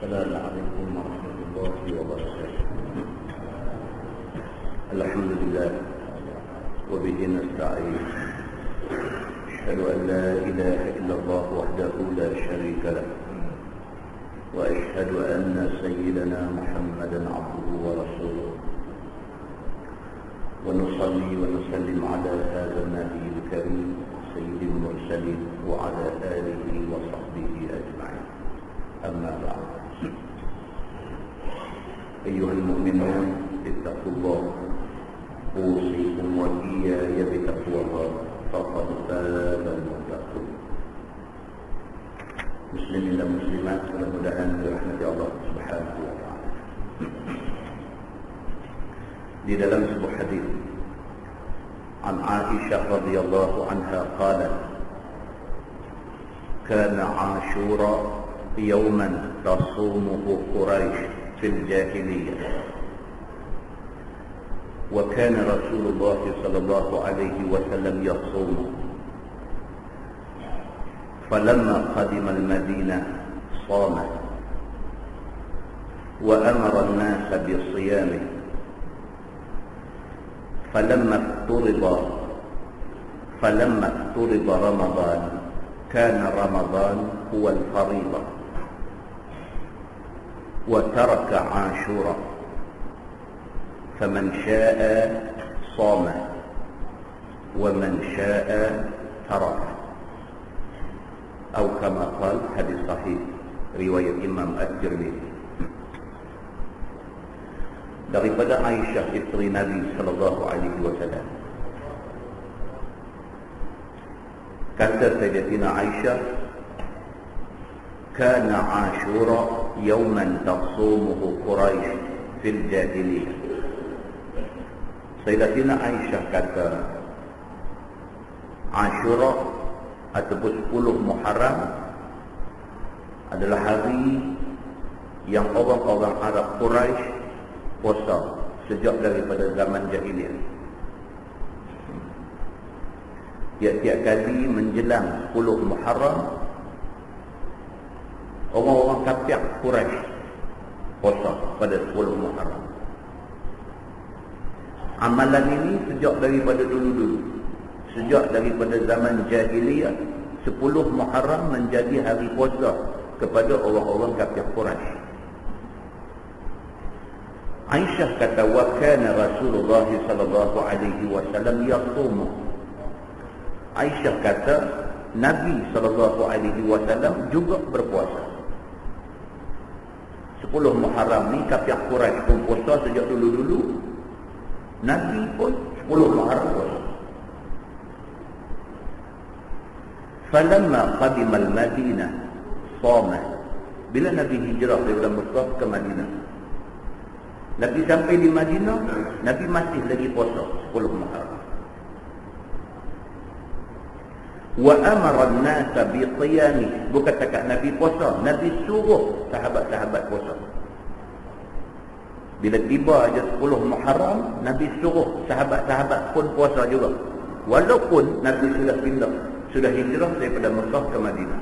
السلام عليكم ورحمة الله وبركاته. الحمد لله وبه نستعين. أشهد أن لا إله إلا الله وحده لا شريك له، وأشهد أن سيدنا محمدا عبده ورسوله، ونصلي ونسلم على هذا النبي الكريم سيد المرسلين وعلى آله وصحبه أجمعين. أما بعد، أيها المؤمنون اتقوا الله، أوصيكم وإياي بتقوى الله، فقد فاز المتقون. Muslimin dan muslimat, mudah-mudahan dirahmati Allah Subhanahu wa taala. Di dalam sebuah hadis an Aisyah radhiyallahu anha qalat, kana Ashura yawman tasumuhu Quraisy fil jahiliyah, wa kana Rasulullah sallallahu alaihi wasallam yasumuhu. فلما قدم المدينة صام وأمر الناس بصيامه، فلما افترض رمضان كان رمضان هو الفريضة، وترك عاشوراء، فمن شاء صام ومن شاء ترك، atau kama qala, hadis sahih riwayat Imam At-Tirmidzi. Daripada Aisyah istri Nabi sallallahu alaihi wasallam, kata Sayyidatina Aisyah, kana Ashura yawman tasumuhu Quraisy fil jahiliyah. Sayyidatina Aisyah kata, Ashura ataupun 10 Muharram adalah hari yang orang-orang Arab Quraisy puasa sejak daripada zaman jahiliyah. Tiap-tiap kali menjelang 10 Muharram, orang-orang kafir Quraisy puasa pada 10 Muharram. Amalan ini sejak daripada dulu-dulu, sejak daripada zaman jahiliyah, 10 Muharram menjadi hari puasa kepada orang-orang kafir Quraisy. Aisyah kata, wa kana Rasulullah sallallahu alaihi wasallam yasum. Aisyah kata, Nabi sallallahu alaihi wasallam juga berpuasa. 10 Muharram ni kafir Quraisy pun puasa sejak dulu-dulu. Nabi pun 10 Muharram puasa. Falamma qadima al-Madinah shama. Bila Nabi hijrah daripada Mekah ke Madinah, Nabi sampai di Madinah, Nabi masih lagi puasa 10 Muharram. Wa amara an-nasa bi qiyami. Bukan takat Nabi puasa, Nabi suruh sahabat-sahabat puasa. Bila tiba aja 10 Muharram, Nabi suruh sahabat-sahabat pun puasa juga, walaupun Nabi sudah pindah, sudah hijrah daripada Mekah ke Madinah.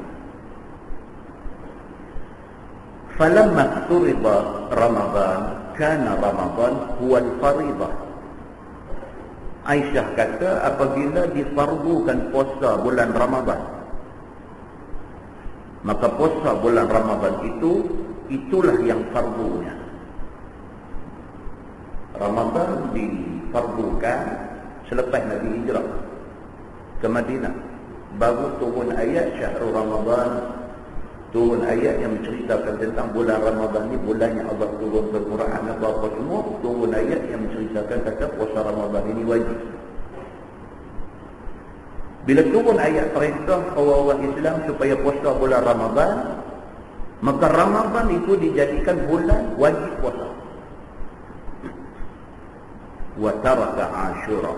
Falamma turida Ramadan kana Ramadan huwa al-faridah. Aisyah kata, apabila difardukan puasa bulan Ramadan, maka puasa bulan Ramadan itulah yang fardunya. Ramadan difardukan selepas Nabi hijrah ke Madinah. Baru turun ayat Syahrul Ramadan, turun ayat yang menceritakan tentang bulan Ramadan ni, bulan yang Allah turun ke Quran apa-apa semua. Turun ayat yang menceritakan kata puasa Ramadan ini wajib. Bila turun ayat perintah orang-orang Islam supaya puasa bulan Ramadan, maka Ramadan itu dijadikan bulan wajib puasa. Wa taraka Ashura,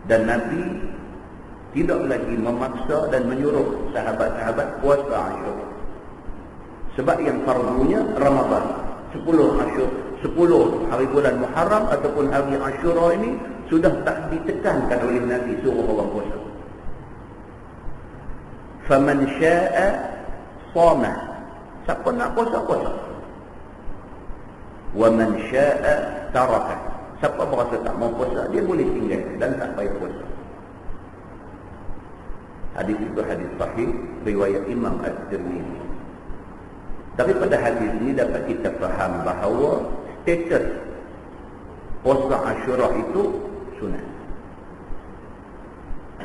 dan Nabi tidak lagi memaksa dan menyuruh sahabat-sahabat puasa Ashura. Sebab yang fardunya Ramadan, 10 hari bulan Muharram ataupun hari Ashura ini sudah tak ditekankan oleh Nabi suruh orang puasa. Faman syaa shama. Siapa nak puasa, puasa. wa man syaa'a taraka. Siapa berasa tak mau puasa, dia boleh tinggal dan tak payah puasa. Hadis itu hadis sahih riwayat Imam At-Tirmizi. Tapi pada hadis ini dapat kita faham bahawa status puasa Ashura itu sunat.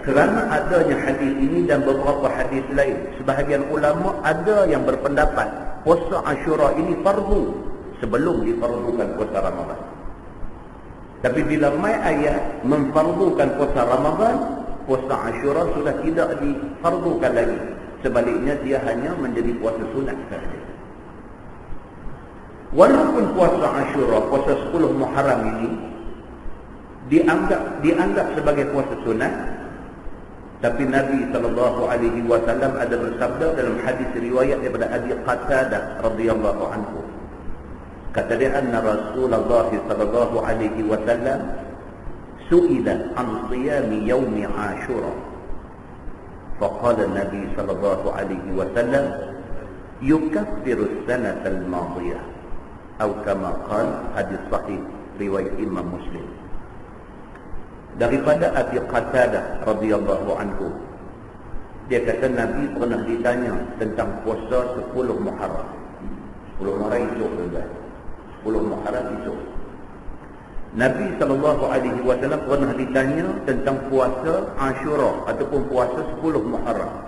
Kerana adanya hadis ini dan beberapa hadis lain, sebahagian ulama ada yang berpendapat puasa Ashura ini fardu sebelum difardukan puasa Ramadan. Tapi bila mai ayat memfardukan puasa Ramadan, puasa Ashura sudah tidak difardukan lagi. Sebaliknya dia hanya menjadi puasa sunat sahaja. Walaupun puasa Ashura, puasa 10 Muharram ini dianggap sebagai puasa sunat, tapi Nabi SAW ada bersabda dalam hadis riwayat daripada Abi Qatadah radhiyallahu anhu. Kata dia, anna Rasulullah SAW su'ila an siyami yaumi Ashura. Faqala Nabi SAW yukaffiru as-sanata al-madiyah. Atau kama qala, hadis sahih riwayat Imam Muslim. Daripada Abi Qatadah radhiyallahu anhu, dia kata Nabi pernah ditanya tentang puasa 10 Muharram. 10 Muharram esok tuan-tuan. 10 Muharram esok. Nabi SAW pernah ditanya tentang puasa Ashura ataupun puasa 10 Muharram.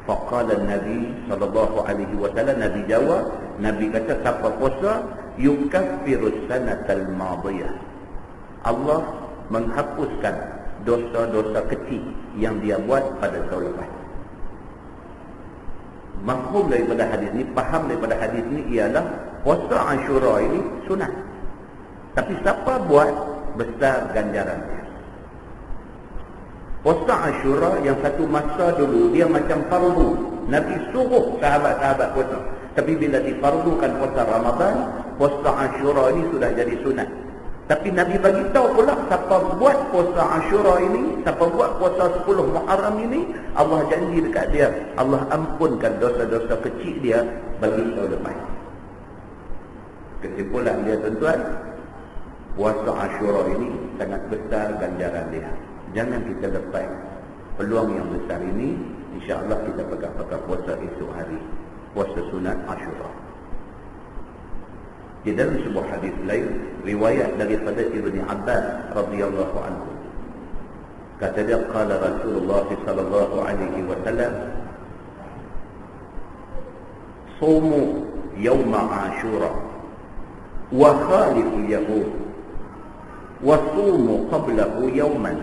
Faqala Nabi SAW, Nabi jawab, Nabi kata, siapa puasa yukaffiru sanatal madiyah. Allah menghapuskan dosa-dosa kecil yang dia buat pada tahun lepas. Mafhum daripada hadis ni, faham daripada hadis ni ialah puasa Ashura ini sunat. Tapi siapa buat, besar ganjarannya. Puasa Ashura yang satu masa dulu dia macam fardu. Nabi suruh sahabat-sahabat puasa. Tapi bila difardukan puasa Ramadan, puasa Ashura ini sudah jadi sunat. Tapi Nabi bagi tahu pula, siapa buat puasa Ashura ini, siapa buat puasa 10 Muharram ini, Allah janji dekat dia, Allah ampunkan dosa-dosa kecil dia bagi tahun lepas. Kesimpulan dia tuan-tuan, puasa Ashura ini sangat besar ganjaran dia. Jangan kita lepas peluang yang besar ini. InsyaAllah kita pegang-pegang puasa esok hari, puasa sunat Ashura. Di dalam sebuah hadis lain, riwayat daripada Ibni Abbas radhiyallahu anhu, kata dia, qala Rasulullah sallallahu alaihi wasallam, sumu yawma Ashura wa khalifu yahud wa sumu qablahu yawman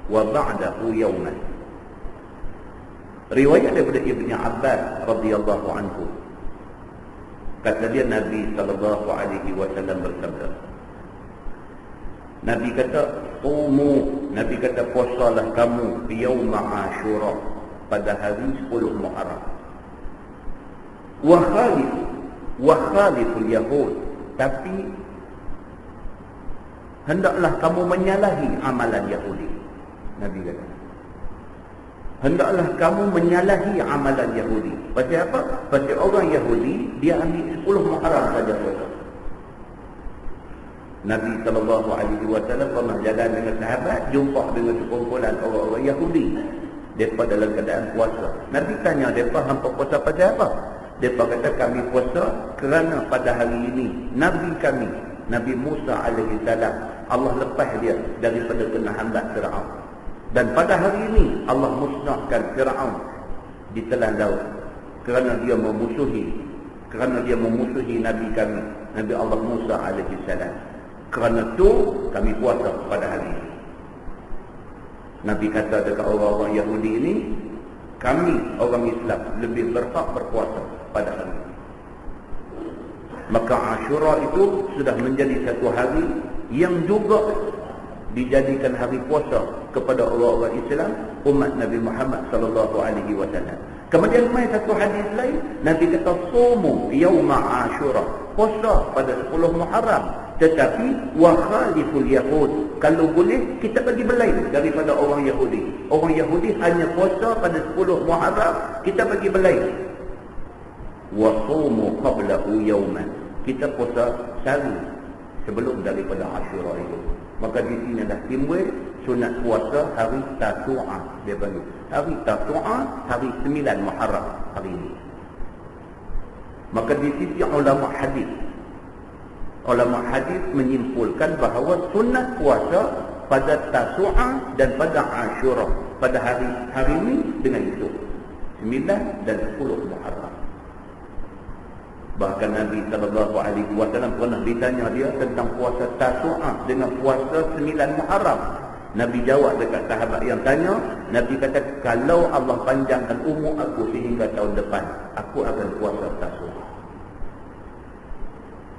wa ba'dahu yawman. Riwayat daripada Ibni Abbas radhiyallahu anhu, kata dia, Nabi SAW bersabda, Nabi kata, Nabi kata, puasalah kamu yauma Ashura, pada hari 10 Muharram. Wa khaliful yahud, tapi hendaklah kamu menyalahi amalan Yahudi. Nabi kata, hendaklah kamu menyalahi amalan Yahudi. Pasal apa? Pasal orang Yahudi dia ambil 10 Muharram saja puasa. Nabi SAW pernah jalan dengan sahabat, jumpa dengan sekumpulan orang-orang Yahudi. Mereka dalam keadaan puasa. Nabi tanya mereka, hampa puasa pasal apa? Mereka kata, kami puasa kerana pada hari ini Nabi kami, Nabi Musa AS, Allah lepas dia daripada kena hambat Fir'aun. Dan pada hari ini Allah musnahkan Fir'aun di telan laut kerana dia memusuhi Nabi kami, Nabi Allah Musa AS. Kerana itu kami puasa pada hari ini. Nabi kata dekat orang-orang Yahudi ini, kami orang Islam lebih berhak berpuasa pada hari ini. Maka Ashura itu sudah menjadi satu hari yang juga dijadikan hari puasa kepada orang-orang Islam, umat Nabi Muhammad SAW. Kemudian mai satu hadis lain, Nabi kata, sumu yauma Ashura, puasa pada 10 Muharram, tetapi wa khaliful yahud, kalau boleh kita bagi belai daripada orang Yahudi. Orang Yahudi hanya puasa pada 10 Muharram, kita bagi belai. Wa sumu qablahu yawman, kita puasa sehari sebelum daripada Ashura itu. Maka di sini dah timbul sunat puasa hari Tasu'ah, dia panggil. Hari Tasu'ah, hari 9 Muharram hari ini. Maka di sisi ulama hadis menyimpulkan bahawa sunat puasa pada Tasu'ah dan pada Ashura, pada hari ini dengan itu 9 dan 10 Muharram. Bahkan Nabi SAW pernah ditanya dia tentang puasa Tasu'ah dengan puasa 9 Muharram. Nabi jawab dekat sahabat yang tanya, Nabi kata, kalau Allah panjangkan umur aku sehingga tahun depan, aku akan puasa Tasu'ah.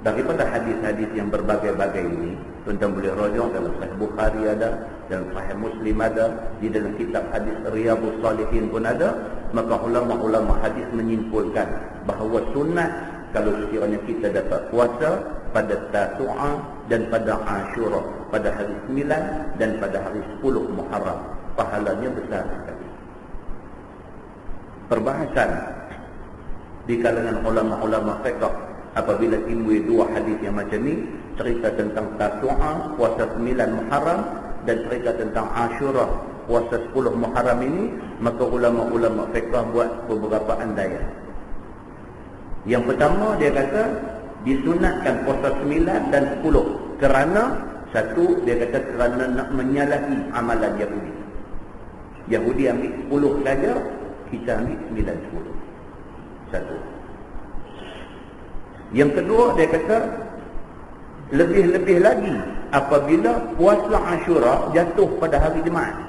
Daripada hadis-hadis yang berbagai-bagai ini, tuan-tuan boleh rujuk dalam Sahih Bukhari ada, dalam Sahih Muslim ada, di dalam kitab hadis Riyadhus Shalihin pun ada. Maka ulama-ulama hadis menyimpulkan bahawa sunat kalau sekiranya kita dapat puasa pada Tasu'ah dan pada Ashura, pada hari 9 dan pada hari 10 Muharram, pahalanya besar sekali. Perbahasan di kalangan ulama-ulama fiqh apabila timbul dua hadis yang macam ni, cerita tentang Tasu'ah, puasa 9 Muharram, dan cerita tentang Ashura, puasa 10 Muharram ini, maka ulama-ulama fiqh buat beberapa andaian. Yang pertama, dia kata disunatkan puasa 9 dan 10 kerana satu, dia kata kerana nak menyalahi amalan Yahudi. Yahudi ambil 10 saja, kita ambil 9, 10. Satu. Yang kedua, dia kata lebih-lebih lagi apabila puasa Ashura jatuh pada hari Jumaat.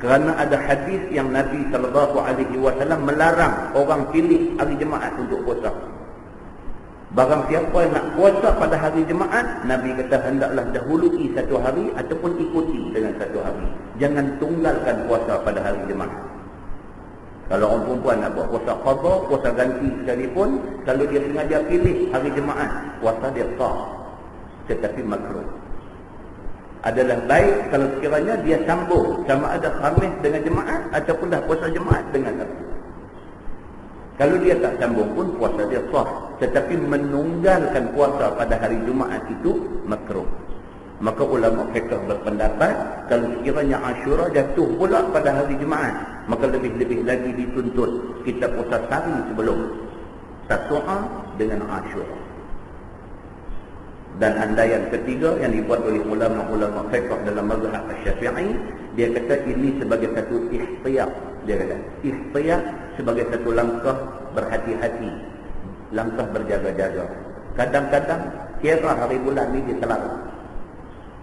Kerana ada hadis yang Nabi SAW melarang orang pilih hari Jumaat untuk puasa. Barang siapa yang nak puasa pada hari Jumaat, Nabi kata hendaklah dahului satu hari ataupun ikuti dengan satu hari. Jangan tunggalkan puasa pada hari Jumaat. Kalau orang perempuan nak buat puasa qadha, puasa ganti sekalipun, kalau dia sengaja pilih hari Jumaat, puasa dia sah, tetapi makruh. Adalah baik kalau sekiranya dia sambung sama ada Khamis dengan Jumaat ataupun dah puasa Jumaat dengan Sabtu. Kalau dia tak sambung pun puasa dia sah, tetapi menunggalkan puasa pada hari Jumaat itu makruh. Maka ulama fiqh berpendapat kalau sekiranya Ashura jatuh pula pada hari Jumaat, maka lebih-lebih lagi dituntut kita puasa sehari sebelum Tasu'ah dengan Ashura. Dan andaian ketiga yang dibuat oleh ulama-ulama fiqh dalam mazhab Syafi'i, dia kata ini sebagai satu ihtiyat. Dia kata ihtiyat sebagai satu langkah berhati-hati, langkah berjaga-jaga. Kadang-kadang kira hari bulan ni dia terlalu.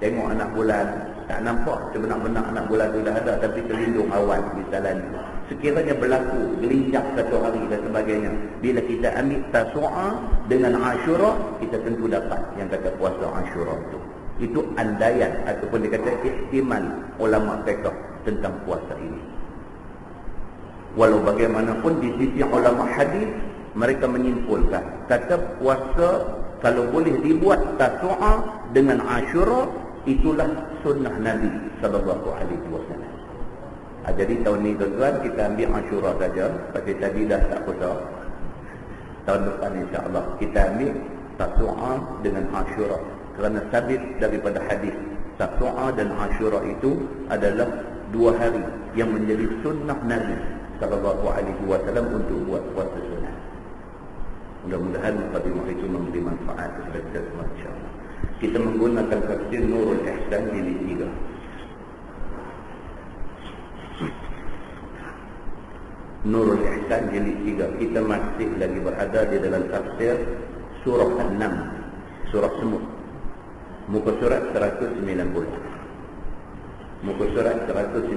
Tengok anak bulan, tak nampak sebenar-benar anak bulan tu dah ada, tapi terlindung awan di jalan. Sekiranya berlaku gelincang satu hari dan sebagainya, bila kita ambil Tasu'ah dengan Ashura, kita tentu dapat yang kata puasa Ashura itu. Itu andaian ataupun dia kata ihtimal ulama fiqh tentang puasa ini. Walau bagaimanapun di sisi ulama hadis, mereka menyimpulkan kata puasa kalau boleh dibuat Tasu'ah dengan Ashura, itulah sunnah Nabi SAW. Jadi tahun ni tuan-tuan kita ambil Ashura saja, pasal tadi dah tak puasa. Tahun depan insya-Allah kita ambil Tasu'ah dengan Ashura, kerana sabit daripada hadis Tasu'ah dan Ashura itu adalah dua hari yang menjadi sunnah Nabi SAW untuk buat puasa sunnah. Mudah-mudahan Fatimah itu memberi manfaat kepada kita semua insya-Allah. Kita menggunakan tafsir Nurul Ihsan jilid 3. Nurul Ihsan jilid 3. Kita masih lagi berada di dalam tafsir surah An-Naml, surah Semut. Muka surat 190. Muka surat 190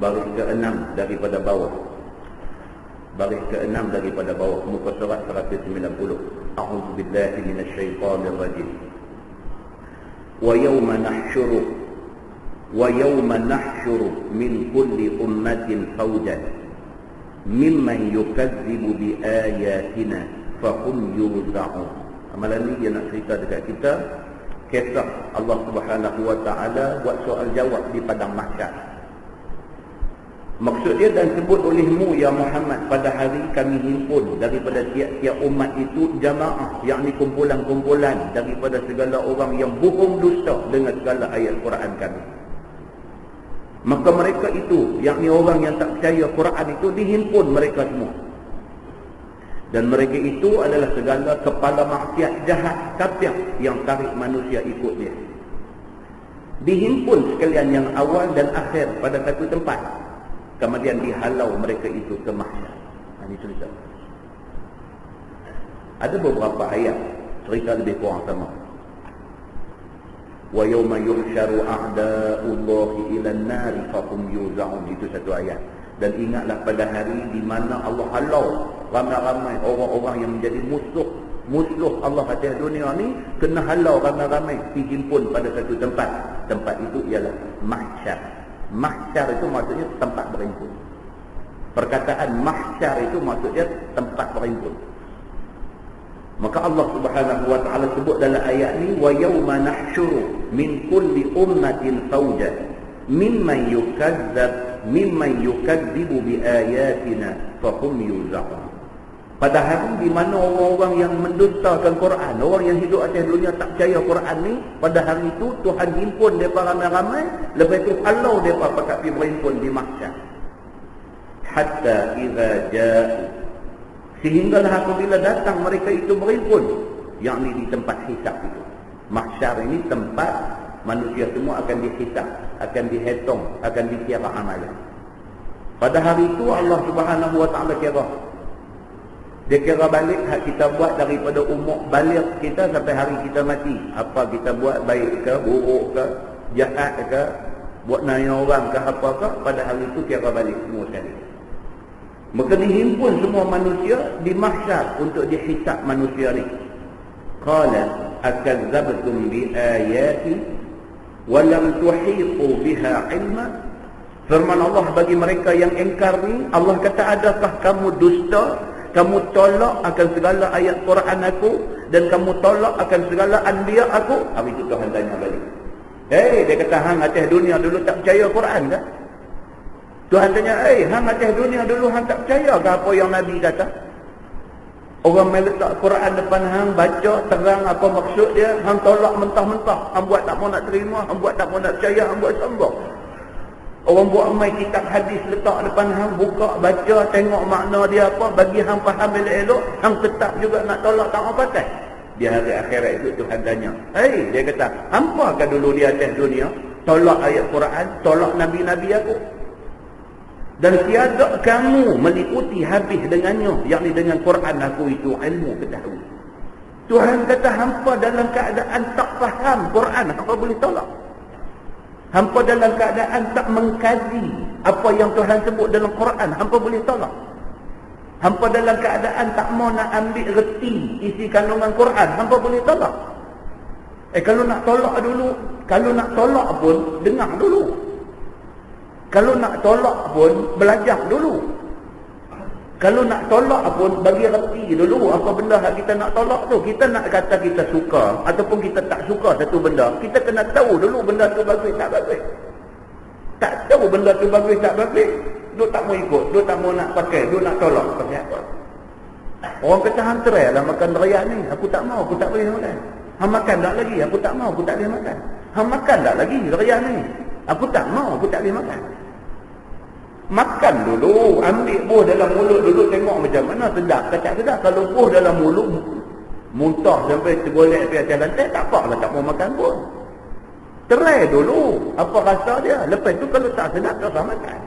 baris ke-6 daripada bawah. Baris ke-6 daripada bawah muka surat 190. A'udzu billahi minasy syaithanir rajim. Wa yawma nahsyuru min kulli ummatin fawjan mimman yukadzibu bi ayatina fahum yuz'un. Amalan ni dia nak cerita dekat kita kisah Allah Subhanahu wa taala buat soal jawab di padang mahsyar. Maksud dia, dan sebut olehmu ya Muhammad, pada hari kami himpun daripada tiap-tiap umat itu jamaah, yakni kumpulan-kumpulan daripada segala orang yang bohong dusta dengan segala ayat Quran kami. Maka mereka itu, yakni orang yang tak percaya Quran itu, dihimpun mereka semua. Dan mereka itu adalah segala kepala maksiat jahat kafir yang tarik manusia ikut dia. Dihimpun sekalian yang awal dan akhir pada satu tempat. Kemudian dihalau mereka itu ke mahsyar. Ini cerita. Ada beberapa ayat cerita lebih kurang sama. Wa yawma yuhsyaru a'da'ullahi ila an-nari fahum yuz'un, itu satu ayat. Dan ingatlah pada hari di mana Allah halau ramai-ramai orang-orang yang menjadi musuh Allah atas dunia ni, kena halau ramai-ramai dihimpun pada satu tempat. Tempat itu ialah mahsyar. Mahsyar itu maksudnya tempat berhimpun. Perkataan mahsyar itu maksudnya tempat berhimpun. Maka Allah Subhanahu wa taala sebut dalam ayat ni, wa yauma nahsyuru min kulli ummatin fawjan mimman yukadzibu bi ayatina fahum yuz'un. Pada hari di mana orang-orang yang mendustakan Quran, orang yang hidup atas dunia tak percaya Quran ni, pada hari itu Tuhan himpun mereka ramai-ramai, lepas itu halau mereka pakat pergi berhimpun di mahsyar. Hatta idza ja'u, sehinggalah apabila datang mereka itu berhimpun, yakni di tempat hisab itu. Mahsyar ini tempat manusia semua akan dihisab, akan dihitung, akan dikira amalan. Pada hari itu Allah Subhanahu wa taala kira. Dia kira balik hak kita buat daripada umur balik kita sampai hari kita mati. Apa kita buat, baik ke, buruk ke, jahat ke, buat naya orang ke, apa ke, pada hari itu kira balik semua sekali. Maka dihimpun semua manusia di mahsyar untuk dihisab manusia ni. Qala akadzabtum bi ayati wa lam tuhitu biha ilma. Firman Allah bagi mereka yang engkar ni, Allah kata, adakah kamu dusta, kamu tolak akan segala ayat Quran aku, dan kamu tolak akan segala anbiya aku? Habis itu Tuhan tanya balik. Dia kata, hang atas dunia dulu tak percaya Quran ke? Tuhan tanya, hang atas dunia dulu hang tak percaya ke apa yang Nabi kata? Orang meletak Quran depan hang, baca terang apa maksud dia, hang tolak mentah-mentah, hang buat tak mau nak terima, hang buat tak mau nak percaya, hang buat sombong. Orang buat mai kitab hadis letak depan hang, buka, baca, tengok makna dia apa, bagi hang faham elok-elok, hang tetap juga nak tolak tak mau pakai. Di hari akhirat itu Tuhan tanya, dia kata, hampakah dulu di atas dunia tolak ayat Quran, tolak nabi-nabi aku? Dan tiada kamu meliputi habis dengannya, yakni dengan Quran aku itu ilmu ketahui. Tuhan kata, hampa dalam keadaan tak faham Quran, hampa boleh tolak. Hampa dalam keadaan tak mengkaji apa yang Tuhan sebut dalam Quran, hampa boleh tolak. Hampa dalam keadaan tak mau nak ambil reti isi kandungan Quran, hampa boleh tolak. Kalau nak tolak dulu, kalau nak tolak pun dengar dulu. Kalau nak tolak pun belajar dulu. Kalau nak tolak pun bagi reti dulu apa benda yang kita nak tolak tu. Kita nak kata kita suka ataupun kita tak suka satu benda, kita kena tahu dulu benda tu bagus tak bagus. Tak tahu benda tu bagus tak bagus, duk tak mau ikut, duk tak mau nak pakai, duk nak tolak. Pasal apa? Orang kata hang cerai lah makan raya ni, aku tak mau, aku tak boleh makan. Hang makan tak lagi, aku tak mau, aku tak boleh makan. Hang makan tak lagi raya ni, aku tak mau, aku tak boleh makan. Makan dulu, ambil buah dalam mulut dulu, tengok macam mana, sedap ke tak sedap. Kalau buah dalam mulut muntah sampai tergolek pergi atas lantai, tak apa lah tak mau makan pun. Try dulu apa rasa dia, lepas tu kalau tak sedap tak usah makan.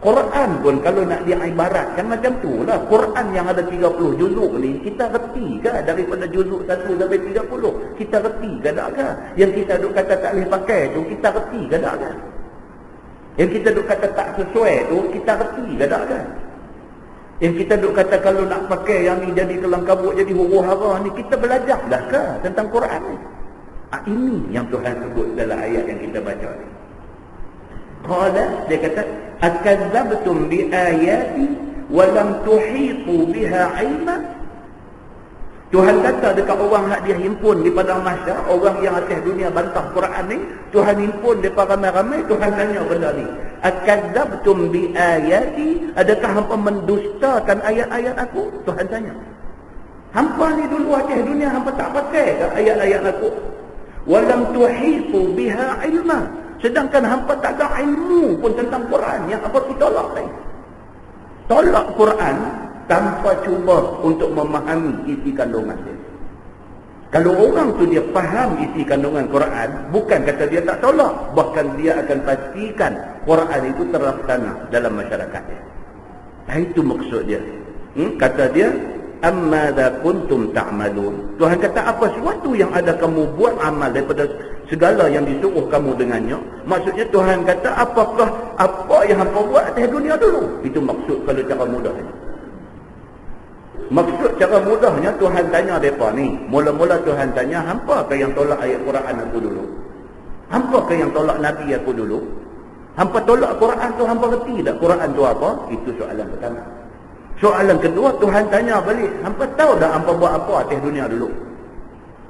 Quran pun kalau nak diibaratkan macam tu lah. Quran yang ada 30 juzuk ni, kita reti ke daripada juzuk 1 sampai 30? Kita reti ke tak ke? Yang kita duk kata tak boleh pakai tu, kita reti ke tak ke? Yang kita duk kata tak sesuai tu, kita reti ke tak kan? Yang kita duk kata kalau nak pakai yang ni jadi kelang kabut, jadi huru hara ni, kita belajar dah ke tentang Quran ni? Ini yang Tuhan sebut dalam ayat yang kita baca ni. Qala, dia kata, akadzabtum bi ayati wa lam tuhitu biha ilma. Tuhan kata dekat orang hak dia himpun di padang mahsyar, orang yang atas dunia bantah Quran ni, Tuhan himpun depa ramai-ramai, Tuhan tanya benda ni. akadzabtum bi ayati, adakah hampa mendustakan ayat-ayat aku? Tuhan tanya. Hampa ni dulu atas dunia hampa tak pakai ke ayat-ayat aku? Walam tuhitu biha ilma, sedangkan hampa tak ada ilmu pun tentang Quran, yang apa tu tolak ni? Tolak Quran tanpa cuba untuk memahami isi kandungan dia. Kalau orang tu dia faham isi kandungan Quran, bukan kata dia tak tolak, bahkan dia akan pastikan Quran itu terlaksana dalam masyarakat dia. Itu maksud dia. Kata dia, ammadza kuntum ta'malun. Tuhan kata, apa sesuatu yang ada kamu buat amal daripada segala yang disuruh kamu dengannya. Maksudnya Tuhan kata, apakah apa yang hampa buat atas dunia dulu? Itu maksud kalau cara mudahnya. Maksud cara mudahnya Tuhan tanya mereka ni. Mula-mula Tuhan tanya, hampa ke yang tolak ayat Quran aku dulu? Hampa ke yang tolak Nabi aku dulu? Hampa tolak Quran tu, hampa reti tak Quran tu apa? Itu soalan pertama. Soalan kedua, Tuhan tanya balik, hampa tahu tak hampa buat apa atas dunia dulu?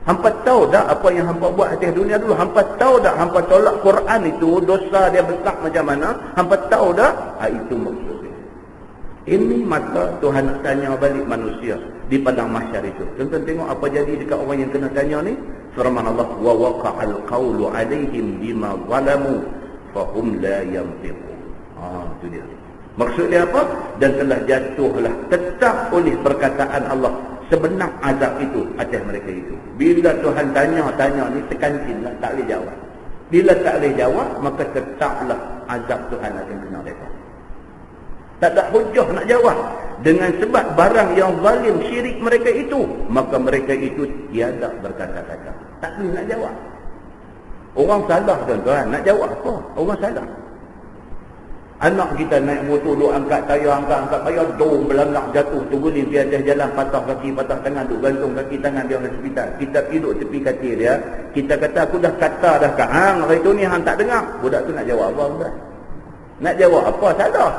Hampa tahu tak apa yang hampa buat atas dunia dulu? Hampa tahu tak hampa tolak Quran itu, dosa dia besar macam mana? Hampa tahu tak? Itu maksud. Ini maka Tuhan nak tanya balik manusia di padang mahsyar itu. Tuan-tuan tengok apa jadi dekat orang yang kena tanya ni. Firman Allah, wa waqa'al qawlu 'alaihim bima zalamu fahum la yantiqun. Itu dia. Maksud dia apa? Dan telah jatuhlah tetap oleh perkataan Allah sebenar azab itu atas mereka itu. Bila Tuhan tanya ni sekancinlah, tak boleh jawab. Bila tak boleh jawab, maka tetaplah azab Tuhan akan kena mereka. Tak ada hujah nak jawab. Dengan sebab barang yang zalim syirik mereka itu, maka mereka itu tiada berkata-kata. Tak boleh nak jawab. Orang salah tuan-tuan, nak jawab apa? Orang salah. Anak kita naik motor, duk angkat tayar, angkat tayar, dom belangak jatuh, terguling di atas jalan, patah kaki, patah tangan, duk gantung kaki tangan dia hospital. Kita duduk tepi katil dia, kita kata, aku dah kata dah kat hang, hari tu ni hang tak dengar. Budak tu nak jawab apa tuan? Nak jawab apa? Salah.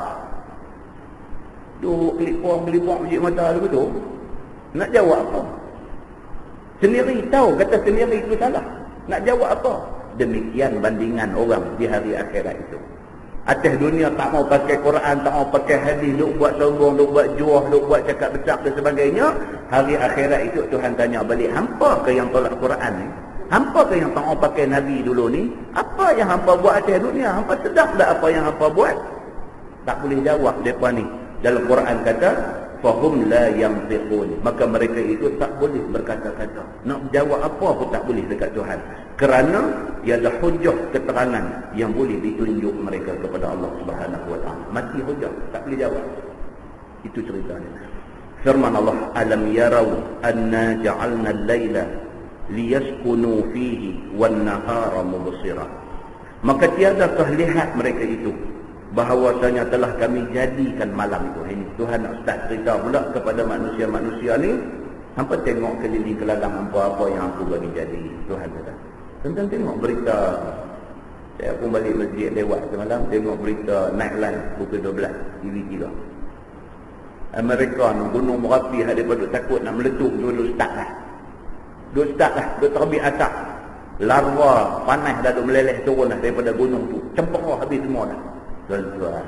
Duk kelipuk biji mata dulu tu. Nak jawab apa? Sendiri tahu, kata sendiri itu salah. Nak jawab apa? Demikian bandingan orang di hari akhirat itu. Atas dunia tak mau pakai Quran, tak mau pakai hadis, duk buat sombong, duk buat juah, duk buat cakap besar dan sebagainya. Hari akhirat itu Tuhan tanya balik, hampa ke yang tolak Quran ni? Hampa ke yang tak mau pakai Nabi dulu ni? Apa yang hampa buat atas dunia? Hampa sedap tak apa yang hampa buat? Tak boleh jawab mereka ni. Dalam Quran kata, fahum la yantiqun, maka mereka itu tak boleh berkata-kata. Nak jawab apa pun tak boleh dekat Tuhan. Kerana ialah hujah keterangan yang boleh ditunjuk mereka kepada Allah Subhanahu wa taala. Mati hujah, tak boleh jawab. Itu ceritanya. Firman Allah, alam yarau anna ja'alna al-laila liyaskunu fihi wan nahara mubsira. Maka tiadakah lihat mereka itu bahawasanya telah kami jadikan malam itu. Ini Tuhan nak start cerita pula kepada manusia-manusia ni. Hampa tengok keliling keladang apa-apa yang aku bagi jadi. Tuhan kata. Tentang tengok berita. Saya pun balik masjid lewat semalam, tengok berita Nightline pukul 12 TV3. Amerika ni gunung Merapi ada pada takut nak meletup, dulu start lah. Duk start lah, duk terbit asap. Larva panas dah duk meleleh turun lah daripada gunung tu. Cemperah habis semua dah. Tuan-tuan,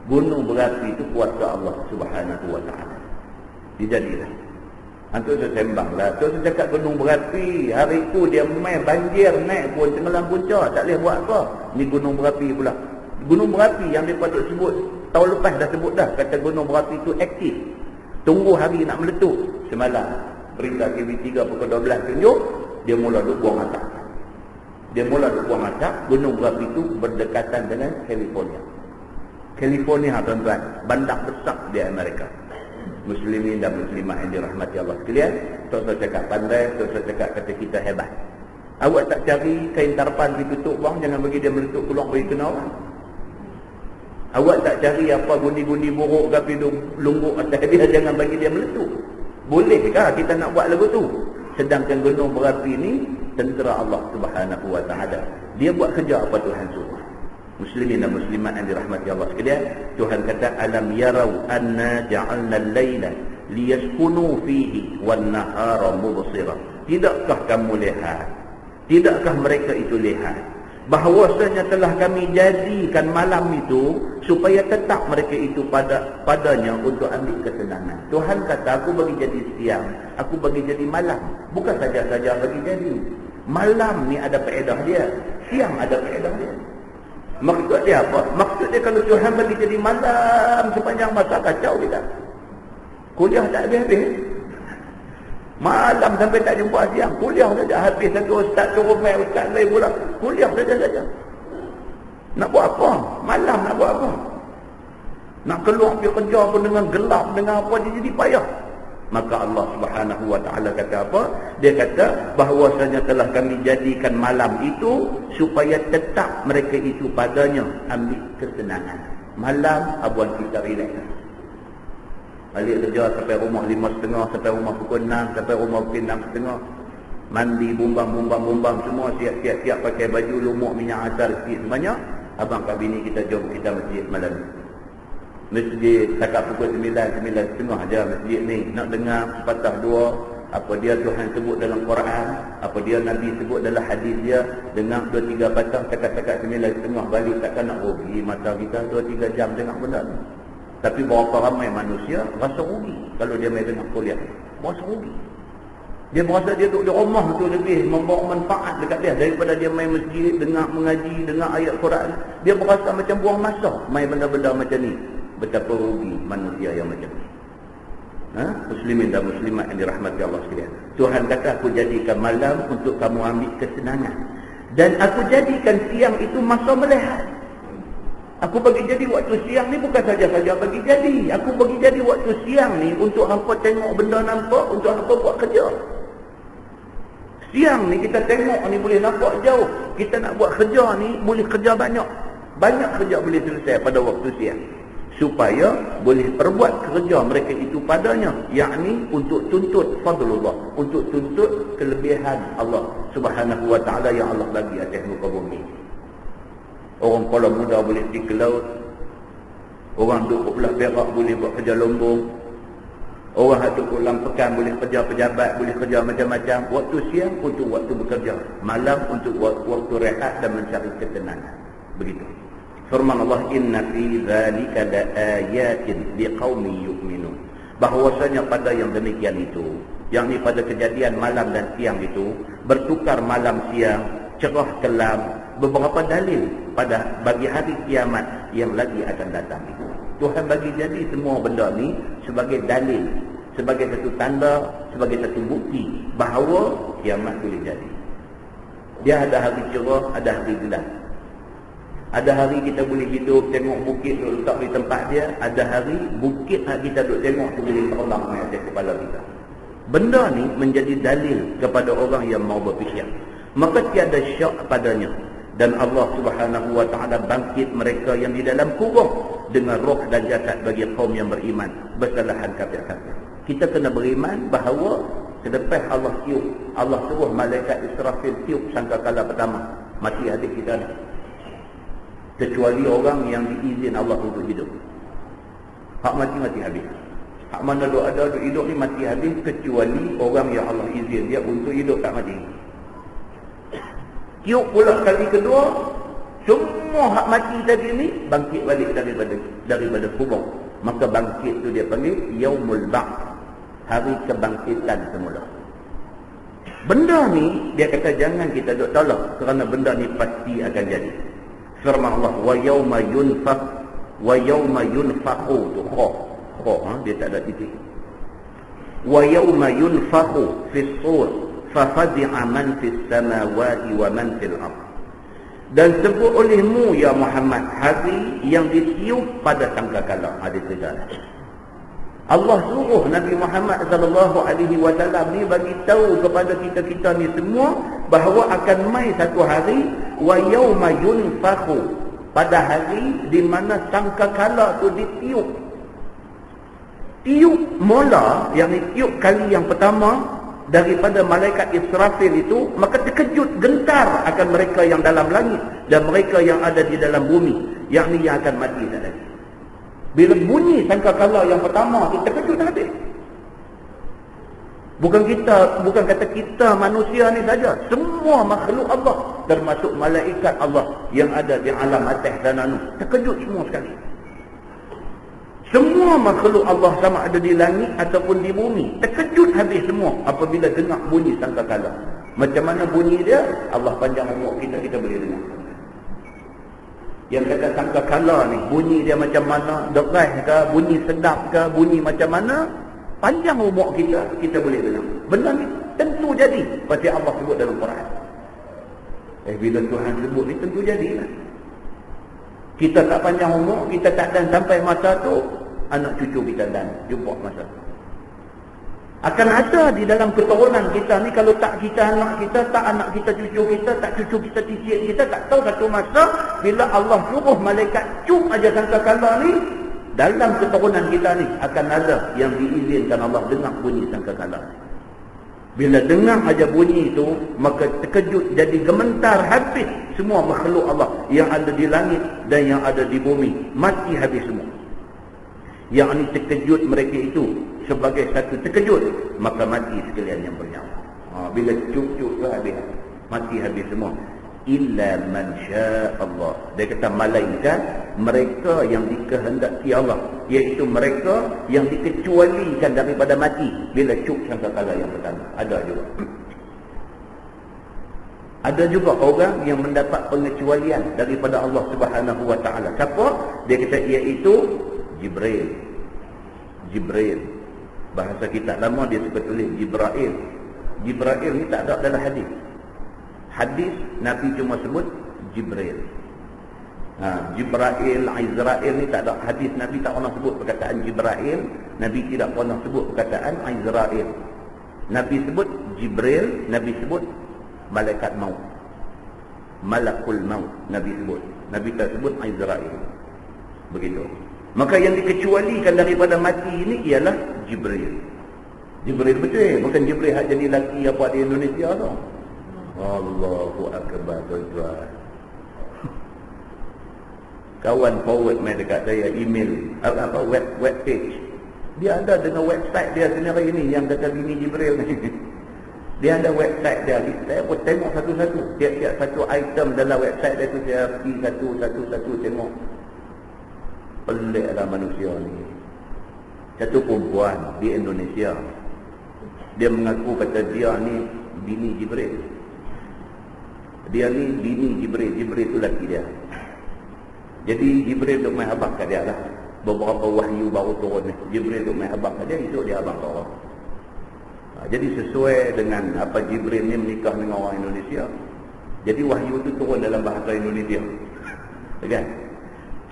gunung berapi itu kuasa Allah Subhanahu wa ta'ala. Dijadilah. Antuk saya sembang lah. Antuk saya cakap gunung berapi. Hari itu dia main banjir naik pun tenggelam punca. Tak boleh buat apa. Ni gunung berapi pula. Gunung berapi yang mereka duk sebut. Tahun lepas dah sebut dah. Kata gunung berapi itu aktif. Tunggu hari nak meletup. Semalam. Berita TV3 pukul 12 tunjuk. Dia mula duk buang asap. Dia mula buang asap. Gunung berapi itu berdekatan dengan California. California tuan-tuan, bandar besar di Amerika. Muslimin dan muslimah yang dirahmati Allah sekalian. Tuan-tuan cakap pandai, tuan-tuan cakap kata kita hebat. Awak tak cari kain tarpan ditutup bang, jangan bagi dia meletup keluar bagi kena orang. Awak tak cari apa gundi-gundi buruk tapi lungguk atas dia, jangan bagi dia meletup. Bolehkah kita nak buat lagu tu? Sedangkan gunung berapi ni tentera Allah Subhanahu wa ta'ala. Dia buat kerja apa Tuhan suruh. Muslimin dan muslimat yang dirahmati Allah sekalian, Tuhan kata alam yarau anna ja'alna al-laila liyaskunu fihi wan nahara mubsira. Tidakkah kamu lihat? Tidakkah mereka itu lihat bahawasanya telah kami jadikan malam itu supaya tetap mereka itu padanya untuk ambil kesenangan. Tuhan kata, aku bagi jadi siang, aku bagi jadi malam. Bukan saja-saja bagi jadi. Malam ni ada faedah dia, siang ada faedah dia. Maksud dia apa? Maksud dia kalau Tuhan bagi jadi malam sepanjang masa, kacau kita. Kuliah tak habis-habis. Malam sampai tak jumpa siang. Kuliah saja. Habis satu ustaz suruh main, ustaz lain pula. Kuliah saja. Nak buat apa? Malam nak buat apa? Nak keluar pergi kerja pun dengan gelap, dengan apa, dia jadi payah. Maka Allah Subhanahu wa ta'ala kata apa? Dia kata bahawasanya telah kami jadikan malam itu supaya tetap mereka itu padanya ambil kesenangan. Malam abuan kita relax. Balik kerja sampai rumah 5.30, sampai rumah pukul 6, sampai rumah pukul 6.30. Mandi, bumbang semua, siap-siap pakai baju lumuk, minyak asar sikit sebanyak. Abang kat bini kita, jom kita masjid malam ni. Masjid setakat pukul 9.30 aja masjid ni. Nak dengar sepatah dua apa dia Tuhan sebut dalam Quran, apa dia Nabi sebut dalam hadis dia. Dengar 2-3 patah, setakat 9.30 balik. Takkan nak rugi mata kita 2-3 jam dengar benda ni. Tapi berapa ramai manusia rasa rugi kalau dia main dengar kuliah. Rasa rugi. Dia berasa dia duduk di rumah tu lebih membawa manfaat dekat dia daripada dia main masjid, dengar mengaji, dengar ayat Quran. Dia berasa macam buang masa main benda-benda macam ni. Betapa rugi manusia yang macam ni. Muslimin dan muslimat yang dirahmati Allah sekalian. Tuhan kata, aku jadikan malam untuk kamu ambil kesenangan. Dan aku jadikan siang itu masa melihat. Aku bagi jadi waktu siang ni bukan saja-saja bagi jadi. Aku bagi jadi waktu siang ni untuk hampa tengok benda nampak, untuk hampa buat kerja. Siang ni kita tengok ni boleh nampak jauh. Kita nak buat kerja ni boleh kerja banyak. Banyak kerja boleh selesai pada waktu siang. Supaya boleh perbuat kerja mereka itu padanya, yakni untuk tuntut fadlullah, untuk tuntut kelebihan Allah Subhanahu wa ta'ala yang Allah bagi atas muka bumi. Orang kepala muda boleh pergi ke laut, orang duduk belah Perak boleh buat kerja lombong, orang duduk pulang pekan boleh kerja pejabat, boleh kerja macam-macam. Waktu siang untuk waktu bekerja, malam untuk waktu rehat dan mencari ketenangan. Begitu. Firman Allah, inna fi dzalika laayatin liqaumin yu'minun. Bahwasanya pada yang demikian itu, yakni pada kejadian malam dan siang itu, bertukar malam siang, cerah kelam, beberapa dalil pada bagi hari kiamat yang lagi akan datang itu. Tuhan bagi jadi semua benda ni sebagai dalil, sebagai satu tanda, sebagai satu bukti bahawa kiamat boleh jadi. Dia ada hari cerah, ada hari gelap. Ada hari kita boleh hidup tengok bukit duduk letak di tempat dia. Ada hari bukit kita duduk tengok tu boleh terbang di atas kepala kita. Benda ni menjadi dalil kepada orang yang mau berfikir. Maka tiada syak padanya. Dan Allah Subhanahu wa ta'ala bangkit mereka yang di dalam kubur dengan roh dan jasad bagi kaum yang beriman, bersalahan kafir-kafir. Kita kena beriman bahawa selepas Allah tiup, Allah suruh malaikat Israfil tiup sangkakala pertama, mati adik kita ni. Kecuali orang yang diizin Allah untuk hidup. Hak mati habis. Hak mana ada hidup ni mati habis, kecuali orang yang Allah izin dia untuk hidup tak mati. Tiup pula kali kedua, semua hak mati tadi ni bangkit balik daripada kubur. Maka bangkit tu dia panggil Yaumul Ba'ts, hari kebangkitan semula. Benda ni dia kata jangan kita duk tolak, kerana benda ni pasti akan jadi. Firman Allah, wa yauma yunfakhu tu dia tak ada titik. Wa yauma yunfakhu fis sur fa fadi'a man fis samawati wa man fil ardh. Dan sebut olehmu ya Muhammad hari yang ditiup pada sangkakala. Ada cerita. Allah suruh Nabi Muhammad sallallahu alaihi wasallam ni bagi tahu kepada kita-kita ni semua bahawa akan mai satu hari wa yauma yunfakhu, pada hari di mana sangkakala tu ditiup. Tiup mula, yang tiup kali yang pertama daripada malaikat Israfil itu, maka terkejut gentar akan mereka yang dalam langit dan mereka yang ada di dalam bumi, yakni yang akan mati tadi. Bila bunyi sangkakala yang pertama tu terkejut habis. Bukan kata kita manusia ni saja, semua makhluk Allah termasuk malaikat Allah yang ada di alam atas dan anu. Terkejut semua sekali. Semua makhluk Allah sama ada di langit ataupun di bumi, terkejut habis semua apabila dengar bunyi sangkakala. Macam mana bunyi dia? Allah panjang umur kita, kita boleh dengar. Yang kata sangkakala ni, bunyi dia macam mana? Deras ke? Bunyi sedap ke? Bunyi macam mana? Panjang umur kita, kita boleh dengar. Benda ni tentu jadi. Pasal Allah sebut dalam Quran. Bila Tuhan sebut ni tentu jadilah. Kita tak panjang umur, kita tak dan sampai masa tu, anak cucu kita dan jumpa masa tu. Akan ada di dalam keturunan kita ni, kalau tak kita anak kita, tak anak kita cucu kita, tak cucu kita cicit kita, tak tahu satu masa bila Allah suruh malaikat cum aja sangkakala ni, dalam keturunan kita ni akan ada yang diizinkan Allah dengar bunyi sangkakala. Bila dengar aja bunyi itu, maka terkejut, jadi gementar habis semua makhluk Allah yang ada di langit dan yang ada di bumi, mati habis semua. Yang ini terkejut mereka itu sebagai satu terkejut, maka mati sekalian yang bernyawa. Bila cucuk tu habis, mati habis semua. Illa man syaa Allah. Dia kata malaikat mereka yang dikehendaki Allah, iaitu mereka yang dikecualikan daripada mati bila cuk sangkakala yang pertama. Ada juga. Ada juga orang yang mendapat pengecualian daripada Allah Subhanahu wa taala. Siapa? Dia kata iaitu Jibril. Jibril. Bahasa kitab lama dia suka tulis Jibrail. Jibrail ni tak ada dalam hadis. Hadis Nabi cuma sebut Jibril. Jibrail, Izrail ni tak ada. Hadis Nabi tak pernah sebut perkataan Jibrail. Nabi tidak pernah sebut perkataan Izrail. Nabi sebut Jibril, Nabi sebut malaikat maut. Malakul maut Nabi sebut. Nabi tak sebut Izrail. Begitu. Maka yang dikecualikan daripada mati ini ialah Jibril. Jibril betul. Bukan Jibril hak jadi lelaki apa di Indonesia tu. Allahu Akbar tuan-tuan. Kawan forward main dekat saya email web page. Dia ada dengan website dia sendiri ni yang kata bini Jibril ni. Dia ada website dia. Saya pun tengok satu-satu. Tiap-tiap satu item dalam website dia tu saya pergi satu-satu tengok. Peliklah manusia ni. Satu perempuan di Indonesia. Dia mengaku kata dia ni bini Jibril. Dia ni bini Jibril. Jibril tu laki dia. Jadi Jibril duk main abang kat dia lah. Beberapa wahyu baru turun ni. Jibril duk main abang kat dia. Esok dia abang kat orang. Jadi sesuai dengan apa Jibril ni menikah dengan orang Indonesia. Jadi wahyu tu turun dalam bahasa Indonesia. Kan?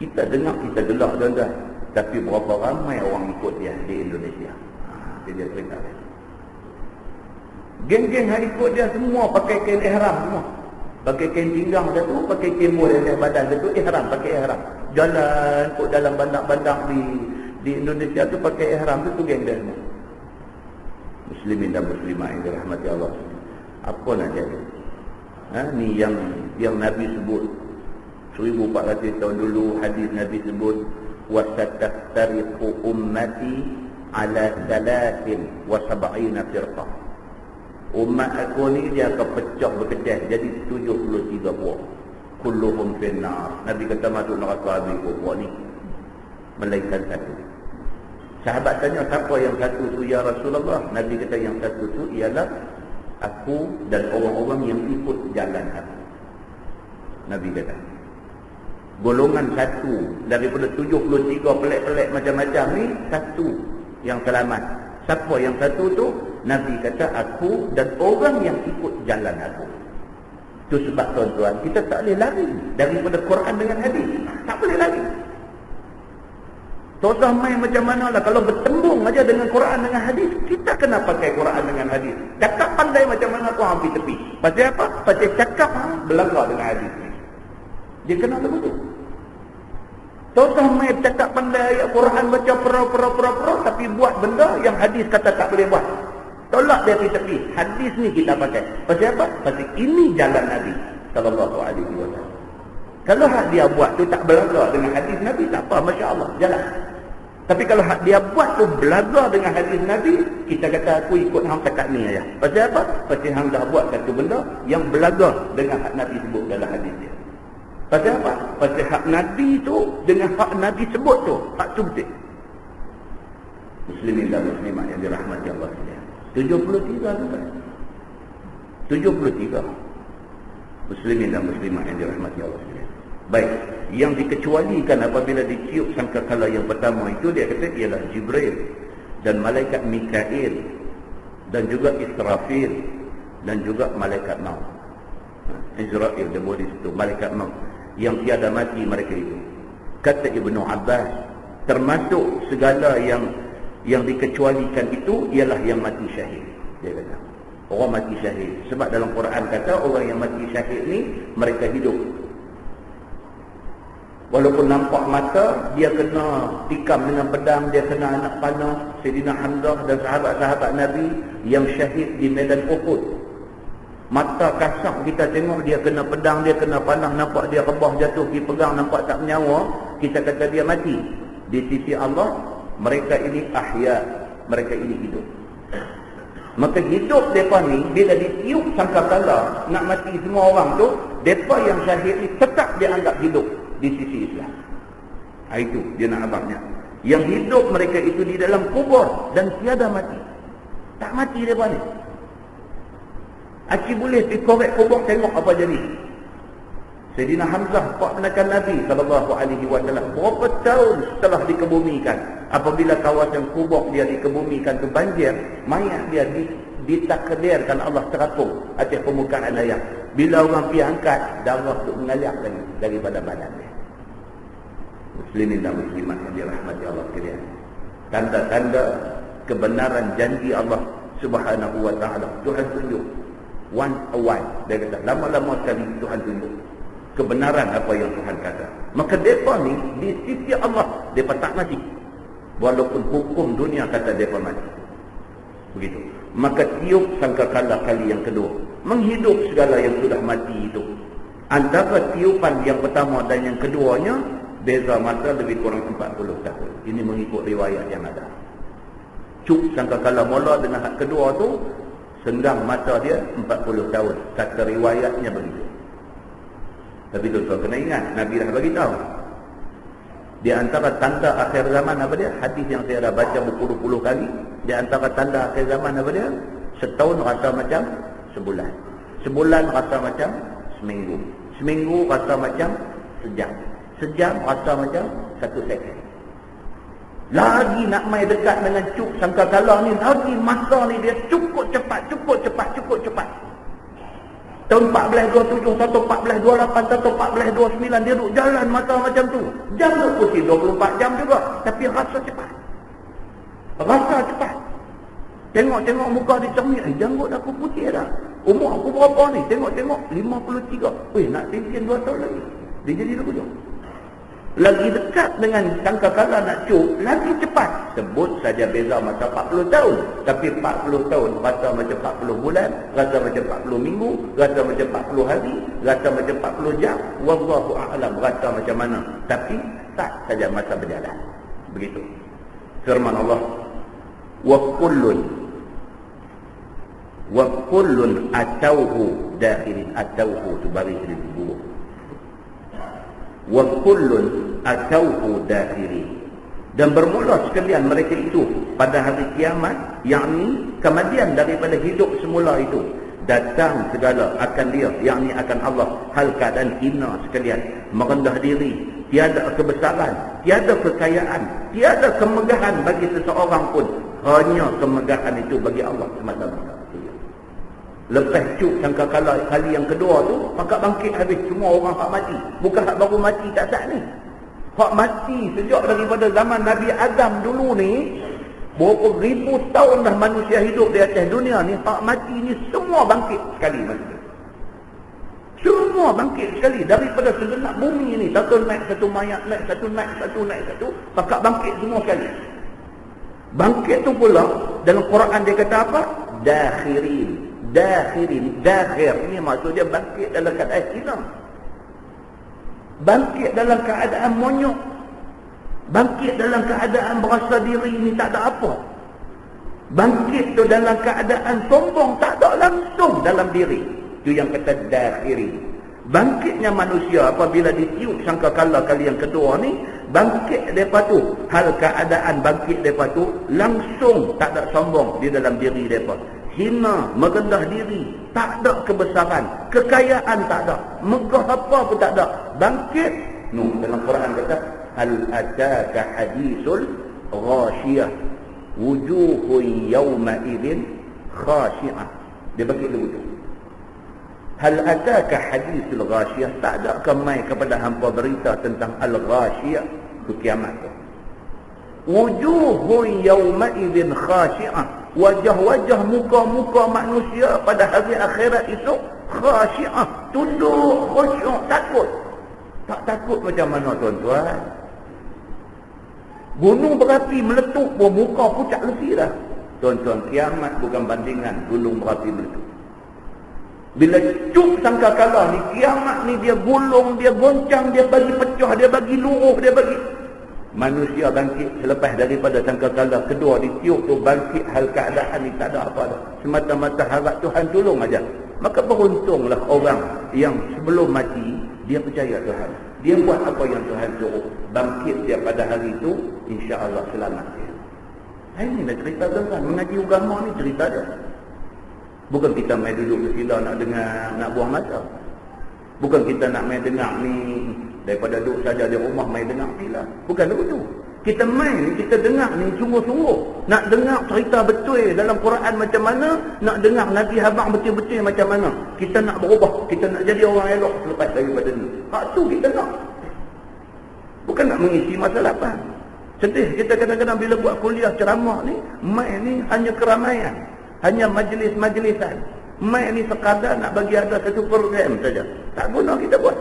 Kita dengar, kita gelak tuan-tuan. Tapi berapa ramai orang ikut dia di Indonesia. Dia cerita. Geng-geng yang ikut dia semua pakai kain ihram semua. Pakai kain pinggang dia tu, pakai kain mul atas badan dia tu, ihram, pakai ihram. Jalan kok dalam bandar-bandar di Indonesia tu pakai ihram tu geng dia semua. Muslimin dan muslimah yang dirahmati Allah. Apa nak jadi? Ni yang Nabi sebut 1400 tahun dulu, hadis Nabi sebut wasataftariqu ummati ala 73 firqah. Umat aku ni dia akan pecah berkecah jadi 73 puak. Kulluhum finnar. Nabi kata masuk neraka habis puak ni. Melainkan satu. Sahabat tanya siapa yang satu tu ya Rasulullah? Nabi kata yang satu tu ialah aku dan orang-orang yang ikut jalan aku. Nabi kata golongan satu daripada 73 pelik-pelik macam-macam ni, satu yang selamat. Siapa yang satu tu? Nabi kata aku dan orang yang ikut jalan aku. Itu sebab tuan-tuan, kita tak boleh lari daripada Quran dengan hadis. Tak boleh lari. Tosah main macam mana lah. Kalau bertembung aja dengan Quran dengan hadis, kita kena pakai Quran dengan hadis. Cakap pandai macam mana kau hampir tepi. Pasal apa? Pasal cakap belakang dengan hadis. Dia kena begitu. Tosah main cakap pandai ayat Quran baca pera, tapi buat benda yang hadis kata tak boleh buat. Tolak dia pergi tepi. Hadis ni kita pakai. Pasal apa? Pasal ini jalan Nabi sallallahu alaihi wasallam. Kalau hak dia buat tu tak berlaku dengan hadis Nabi, tak apa, masya-Allah, jalan. Tapi kalau dia buat tu belajar dengan hadis Nabi, kita kata aku ikut hang takat ni aja. Pasal apa? Pasal hang dah buat satu benda yang belajar dengan hak Nabi sebut dalam hadis dia. Pasal apa? Pasal hak Nabi tu dengan hak Nabi sebut tu, hak tu betul. Muslimin dan muslimat yang dirahmati Allah sekalian. 73 tu kan? 73. Muslimin dan muslimat yang dirahmati Allah sekalian. Baik, yang dikecualikan apabila ditiup sangkakala yang pertama itu, dia kata ialah Jibril dan malaikat Mikail dan juga Israfil dan juga malaikat Maut. Israel dia boleh situ, malaikat Maut yang tiada mati mereka itu. Kata Ibnu Abbas, termasuk segala yang dikecualikan itu ialah yang mati syahid. Dia kata orang mati syahid, sebab dalam Quran kata orang yang mati syahid ni mereka hidup. Walaupun nampak mata, dia kena tikam dengan pedang, dia kena anak panah, Sayyidina Hamzah dan sahabat-sahabat Nabi yang syahid di medan Uhud. Mata kasar kita tengok dia kena pedang, dia kena panah, nampak dia rebah jatuh, pergi pegang, nampak tak menyawa, kita kata dia mati. Di sisi Allah, mereka ini ahya, mereka ini hidup. Maka hidup mereka ni, bila ditiup sangkakala nak mati semua orang tu, mereka yang syahid ni tetap dia anggap hidup di sisi Islam. Itu dia nak abangnya. Yang hidup mereka itu di dalam kubur dan tiada mati. Tak mati mereka ni. Acik boleh pergi korek kubur tengok apa jadi. Sayyidina Hamzah pak menakan Nabi SAW berapa tahun setelah dikebumikan. Apabila kawasan kubur dia dikebumikan tu banjir, mayat dia ditakdirkan Allah terapung atas permukaan air. Bila orang pergi angkat, darah tu mengalir lagi daripada badan dia. Muslimin dan muslimat yang dirahmati Allah sekalian. Tanda-tanda kebenaran janji Allah Subhanahu wa taala. Tuhan tunjuk one a one. Dia kata lama-lama sekali Tuhan tunjuk kebenaran apa yang Tuhan kata. Maka mereka ni di sisi Allah mereka tak mati. Walaupun hukum dunia kata mereka mati. Begitu. Maka tiup sangkakala kali yang kedua, menghidup segala yang sudah mati itu. Antara tiupan yang pertama dan yang keduanya beza masa lebih kurang 40 tahun. Ini mengikut riwayat yang ada. Cuk sangkakala mula dengan hak kedua tu, senggang mata dia 40 tahun. Kata riwayatnya begitu. Tapi tuan-tuan kena ingat, Nabi dah bagi tahu. Di antara tanda akhir zaman apa dia? Hadis yang saya dah baca berpuluh-puluh kali. Di antara tanda akhir zaman apa dia? Setahun rasa macam sebulan. Sebulan rasa macam seminggu. Seminggu rasa macam sejam. Sejam rasa macam 1 second. Lagi nak main dekat dengan cuk sangkakala ni, lagi masa ni dia cukup cepat. Tahun 1427, 1428, 1429 dia duduk jalan masa macam tu. Jam tu putih 24 jam juga, tapi rasa cepat. Rasa cepat. Tengok muka dia cermin, janggut aku putih dah. Umur aku berapa ni? Tengok 53. Weh, nak pension 2 tahun lagi. Dia jadi 27. Lagi dekat dengan sangkakala nak cuk, lagi cepat. Sebut saja beza masa 40 tahun. Tapi 40 tahun rasa macam 40 bulan, rasa macam 40 minggu, rasa macam 40 hari, rasa macam 40 jam. Wallahu a'lam rasa macam mana. Tapi tak saja masa berjalan. Begitu. Firman Allah, wa kullun atauhu dakhirin. Atauhu tu baris di buku. Wa kullun atauhu dakhirin. Dan bermula sekalian mereka itu pada hari kiamat, yakni kemudian daripada hidup semula itu datang segala akan dia, yakni akan Allah, hal keadaan hina sekalian, merendah diri, tiada kebesaran, tiada kekayaan, tiada kemegahan bagi seseorang pun, hanya kemegahan itu bagi Allah semata-mata. Lepas cuk sangkakala kali yang kedua tu, maka bangkit habis semua orang hak mati. Bukan hak baru mati tak ni. Hak mati sejak daripada zaman Nabi Adam dulu ni, berapa ribu tahun dah manusia hidup di atas dunia ni, hak mati ni semua bangkit sekali masa. Semua bangkit sekali daripada segenap bumi ni. Satu naik satu mayat, naik satu, maka bangkit semua sekali. Bangkit tu pula dalam Quran dia kata apa? Dakhirin. Dakhir ni maksudnya bangkit dalam keadaan hina, bangkit dalam keadaan monyok. Bangkit dalam keadaan berasa diri ni tak ada apa. Bangkit tu dalam keadaan sombong tak ada langsung dalam diri. Itu yang kata dakhiri. Bangkitnya manusia apabila ditiup sangkakala kali yang kedua ni, bangkit daripada tu, hal keadaan bangkit daripada tu langsung tak ada sombong di dalam diri mereka. Hina, merendah diri, tak ada kebesaran, kekayaan tak ada, megah apa pun tak ada. Bangkit. Dalam Quran kata hal ataka hadithul ghashiyah wujuhun yawma idzin khashi'ah. Dia bagi dulu tu. Hal ataka hadithul ghashiyah, tak ada kemai kepada hampa berita tentang al-ghashiyah, tu kiamat tu. Wujuhun yawma idzin khashi'ah, wajah-wajah muka-muka manusia pada hari akhirat itu khashi'ah, tunduk, khusyuk, takut. Tak takut macam mana tuan-tuan? Gunung berapi meletup pun muka pucat lesi dah. Tuan-tuan, kiamat bukan bandingan gunung berapi meletup. Bila cuk sangkakala ni, kiamat ni dia gulung, dia goncang, dia bagi pecah, dia bagi luruh, dia bagi. Manusia bangkit selepas daripada sangkakala kedua ditiup tu, bangkit hal keadaan ni tak ada apa dah. Semata-mata harap Tuhan tolong aja. Maka beruntunglah orang yang sebelum mati dia percaya Tuhan. Dia buat apa yang Tuhan suruh. Bangkit dia pada hari itu, insya-Allah selamat dia. Ini nak cerita tuan-tuan. Mengaji agama ni cerita dia. Bukan kita main duduk bersila nak dengar, nak buang masa. Bukan kita nak main dengar ni, daripada duduk saja di rumah main dengar pila. Bukan begitu. Kita main, kita dengar ni sungguh-sungguh. Nak dengar cerita betul dalam Quran macam mana, nak dengar Nabi Habang betul-betul macam mana. Kita nak berubah, kita nak jadi orang elok selepas daripada ni. Hak tu kita nak. Bukan nak mengisi masa lapang. Sedih kita kadang-kadang bila buat kuliah ceramah ni, main ni hanya keramaian. Hanya majlis-majlisan. Main ni sekadar nak bagi ada satu program saja. Tak guna kita buat.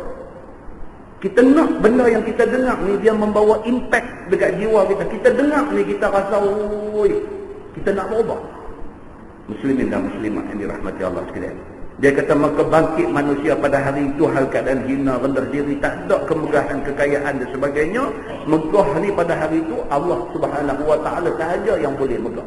Kita nak benda yang kita dengar ni dia membawa impact dekat jiwa kita. Kita dengar ni kita rasa, oi, kita nak berubah. Muslimin dan muslimat yang dirahmati Allah sekalian. Dia kata maka bangkit manusia pada hari itu hal keadaan hina, rendah diri, tak ada kemegahan, kekayaan dan sebagainya. Megah ni pada hari itu Allah Subhanahu wa taala sahaja yang boleh megah.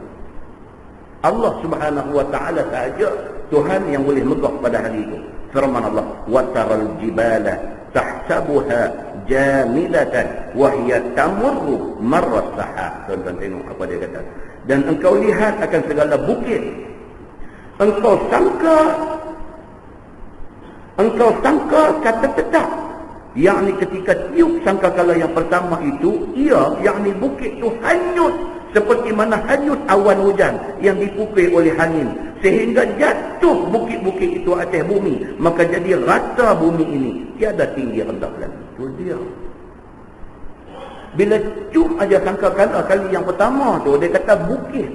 Allah Subhanahu wa taala sahaja Tuhan yang boleh megah pada hari itu. Firman Allah, wa taral jibala tahsabuha jamilatan wa hiya tamurru marra sahab. Tuan-tuan tengok apa dia kata. Dan engkau lihat akan segala bukit, engkau sangka kata tetap, yakni ketika tiup sangkakala yang pertama itu, ia yakni bukit itu hanyut seperti mana hanyut awan hujan yang dipukul oleh angin, sehingga jatuh bukit-bukit itu atas bumi, maka jadi rata bumi ini, tiada tinggi rendah lagi. Itu dia. Bila cium aja sangkakala kali yang pertama tu, dia kata bukit,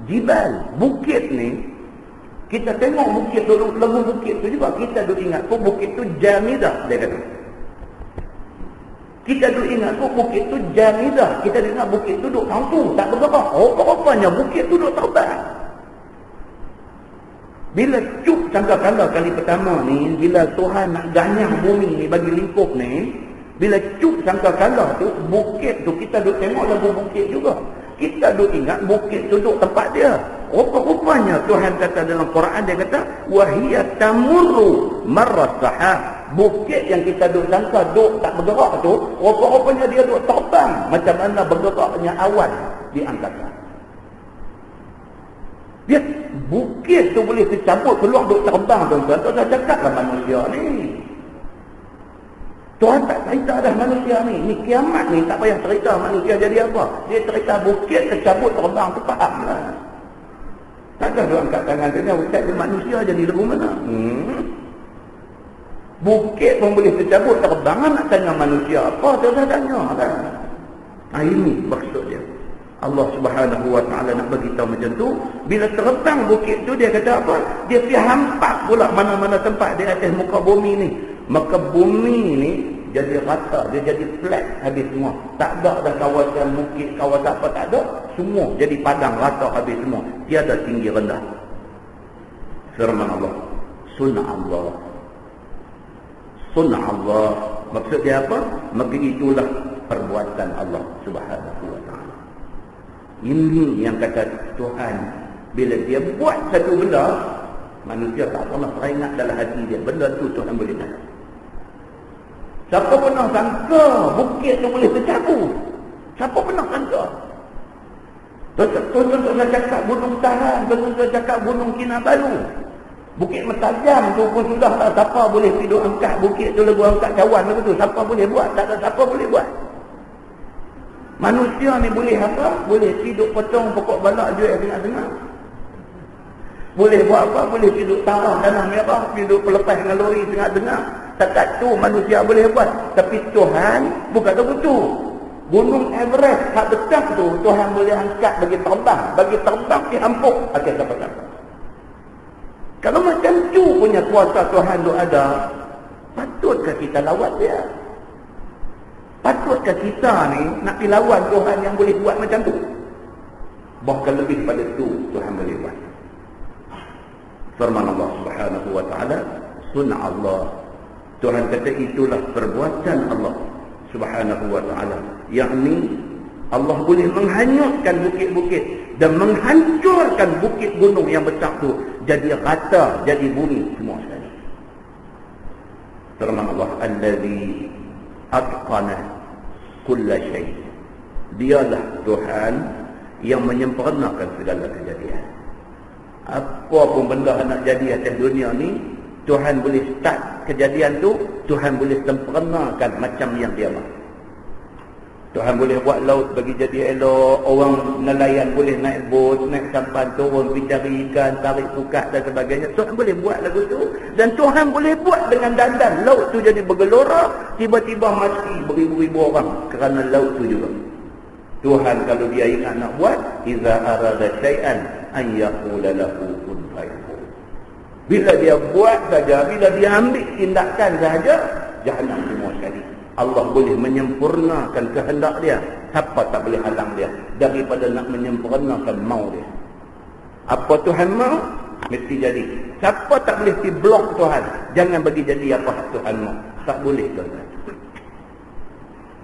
jibal, bukit ni, kita tengok bukit tu, lagu bukit tu juga, kita duk ingat tu bukit tu jamidah, dia kata. Kita duk ingat tu bukit tu jamidah, kita dengar bukit tu duk kampung, tak bergerak. Oh, rupanya bukit tu duk terbang. Bila cuk sangkakala kali pertama ni, bila Tuhan nak ganyang bumi ni bagi lingkup ni, bila cuk sangkakala tu, bukit tu kita duk tengok lagu bukit juga. Kita duk ingat bukit tu duk tempat dia. Rupa-rupanya Tuhan kata dalam Quran, dia kata wahiyya tamurru marra sahab. Bukit yang kita duk sangka duk tak bergerak tu, rupa-rupanya dia duk terbang macam mana bergeraknya awan di angkasa. Dia bukit tu boleh tercabut keluar duk terbang, tuan-tuan. Tuan cakaplah manusia ni. Tuhan tak cerita dah manusia ni. Ni kiamat ni tak payah cerita manusia jadi apa. Dia cerita bukit tercabut terbang tu, fahamlah. Takkan dia angkat tangan dia, ustaz dia manusia jadi lagu mana? Bukit pun boleh tercabut terbang, nak tanya manusia apa? Dia tanya kan. Ini maksud dia. Allah Subhanahu wa taala nak bagi tahu macam tu. Bila terbang bukit tu, dia kata apa? Dia pergi hampas pula mana-mana tempat di atas muka bumi ni. Maka bumi ni jadi rata, dia jadi flat habis semua. Tak ada dah kawasan bukit, kawasan apa, tak ada. Semua jadi padang rata habis semua. Tiada tinggi rendah. Firman Allah, sunnah Allah. Sunnah Allah. Maksud dia apa? Maka itulah perbuatan Allah Subhanahu wa ta'ala. Ini yang kata Tuhan, bila dia buat satu benda, manusia tak pernah teringat dalam hati dia, benda tu Tuhan boleh buat. Siapa pernah sangka bukit tu boleh tercabut? Siapa pernah sangka? Tuan-tuan saya cakap Gunung Tahan, tuan-tuan saya cakap Gunung Kinabalu, Bukit Metajam tu pun sudah tak siapa boleh tidur angkat bukit tu, lagu angkat cawan lagu tu. Siapa boleh buat? Tak ada siapa boleh buat. Manusia ni boleh apa? Boleh tidur potong pokok balak jual tengah-tengah. Boleh buat apa? Boleh tidur tarah tanah merah, tidur pelepas dengan lori tengah-tengah. Setakat tu manusia boleh buat. Tapi Tuhan bukan begitu. Gunung Everest hak besar tu Tuhan boleh angkat bagi terbang dihampuk atas siapa-siapa. Kalau macam tu punya kuasa Tuhan tu ada, patutkah kita lawan dia? Patutkah kita ni nak dilawan Tuhan yang boleh buat macam tu? Bahkan lebih pada tu Tuhan boleh buat. Firman Allah Subhanahu wa ta'ala, sunna Allah. Tuhan kata itulah perbuatan Allah Subhanahu wa ta'ala, yakni Allah boleh menghanyutkan bukit-bukit dan menghancurkan bukit gunung yang besar tu jadi rata, jadi bumi semua sekali. Firman Allah, allazi atqana kulla syai'. Dialah Tuhan yang menyempurnakan segala kejadian. Apa pun benda nak jadi atas dunia ni, Tuhan boleh start kejadian tu, Tuhan boleh sempurnakan macam yang dia mahu. Tuhan boleh buat laut bagi jadi elok, orang nelayan boleh naik bot, naik sampan, turun pergi cari ikan, tarik pukat dan sebagainya. Tuhan boleh buat lagu tu. Dan Tuhan boleh buat dengan dandan laut tu jadi bergelora, tiba-tiba mati beribu-ribu orang kerana laut tu juga. Tuhan kalau dia ingat nak buat, iza arada syai'an an yaqula lahu kun fayakun. Bila dia buat saja, bila dia ambil tindakan saja, jahannam semua sekali. Allah boleh menyempurnakan kehendak dia. Siapa tak boleh halang dia daripada nak menyempurnakan mau dia. Apa Tuhan mau, mesti jadi. Siapa tak boleh blok Tuhan, jangan bagi jadi apa Tuhan mau. Tak boleh tuan-tuan.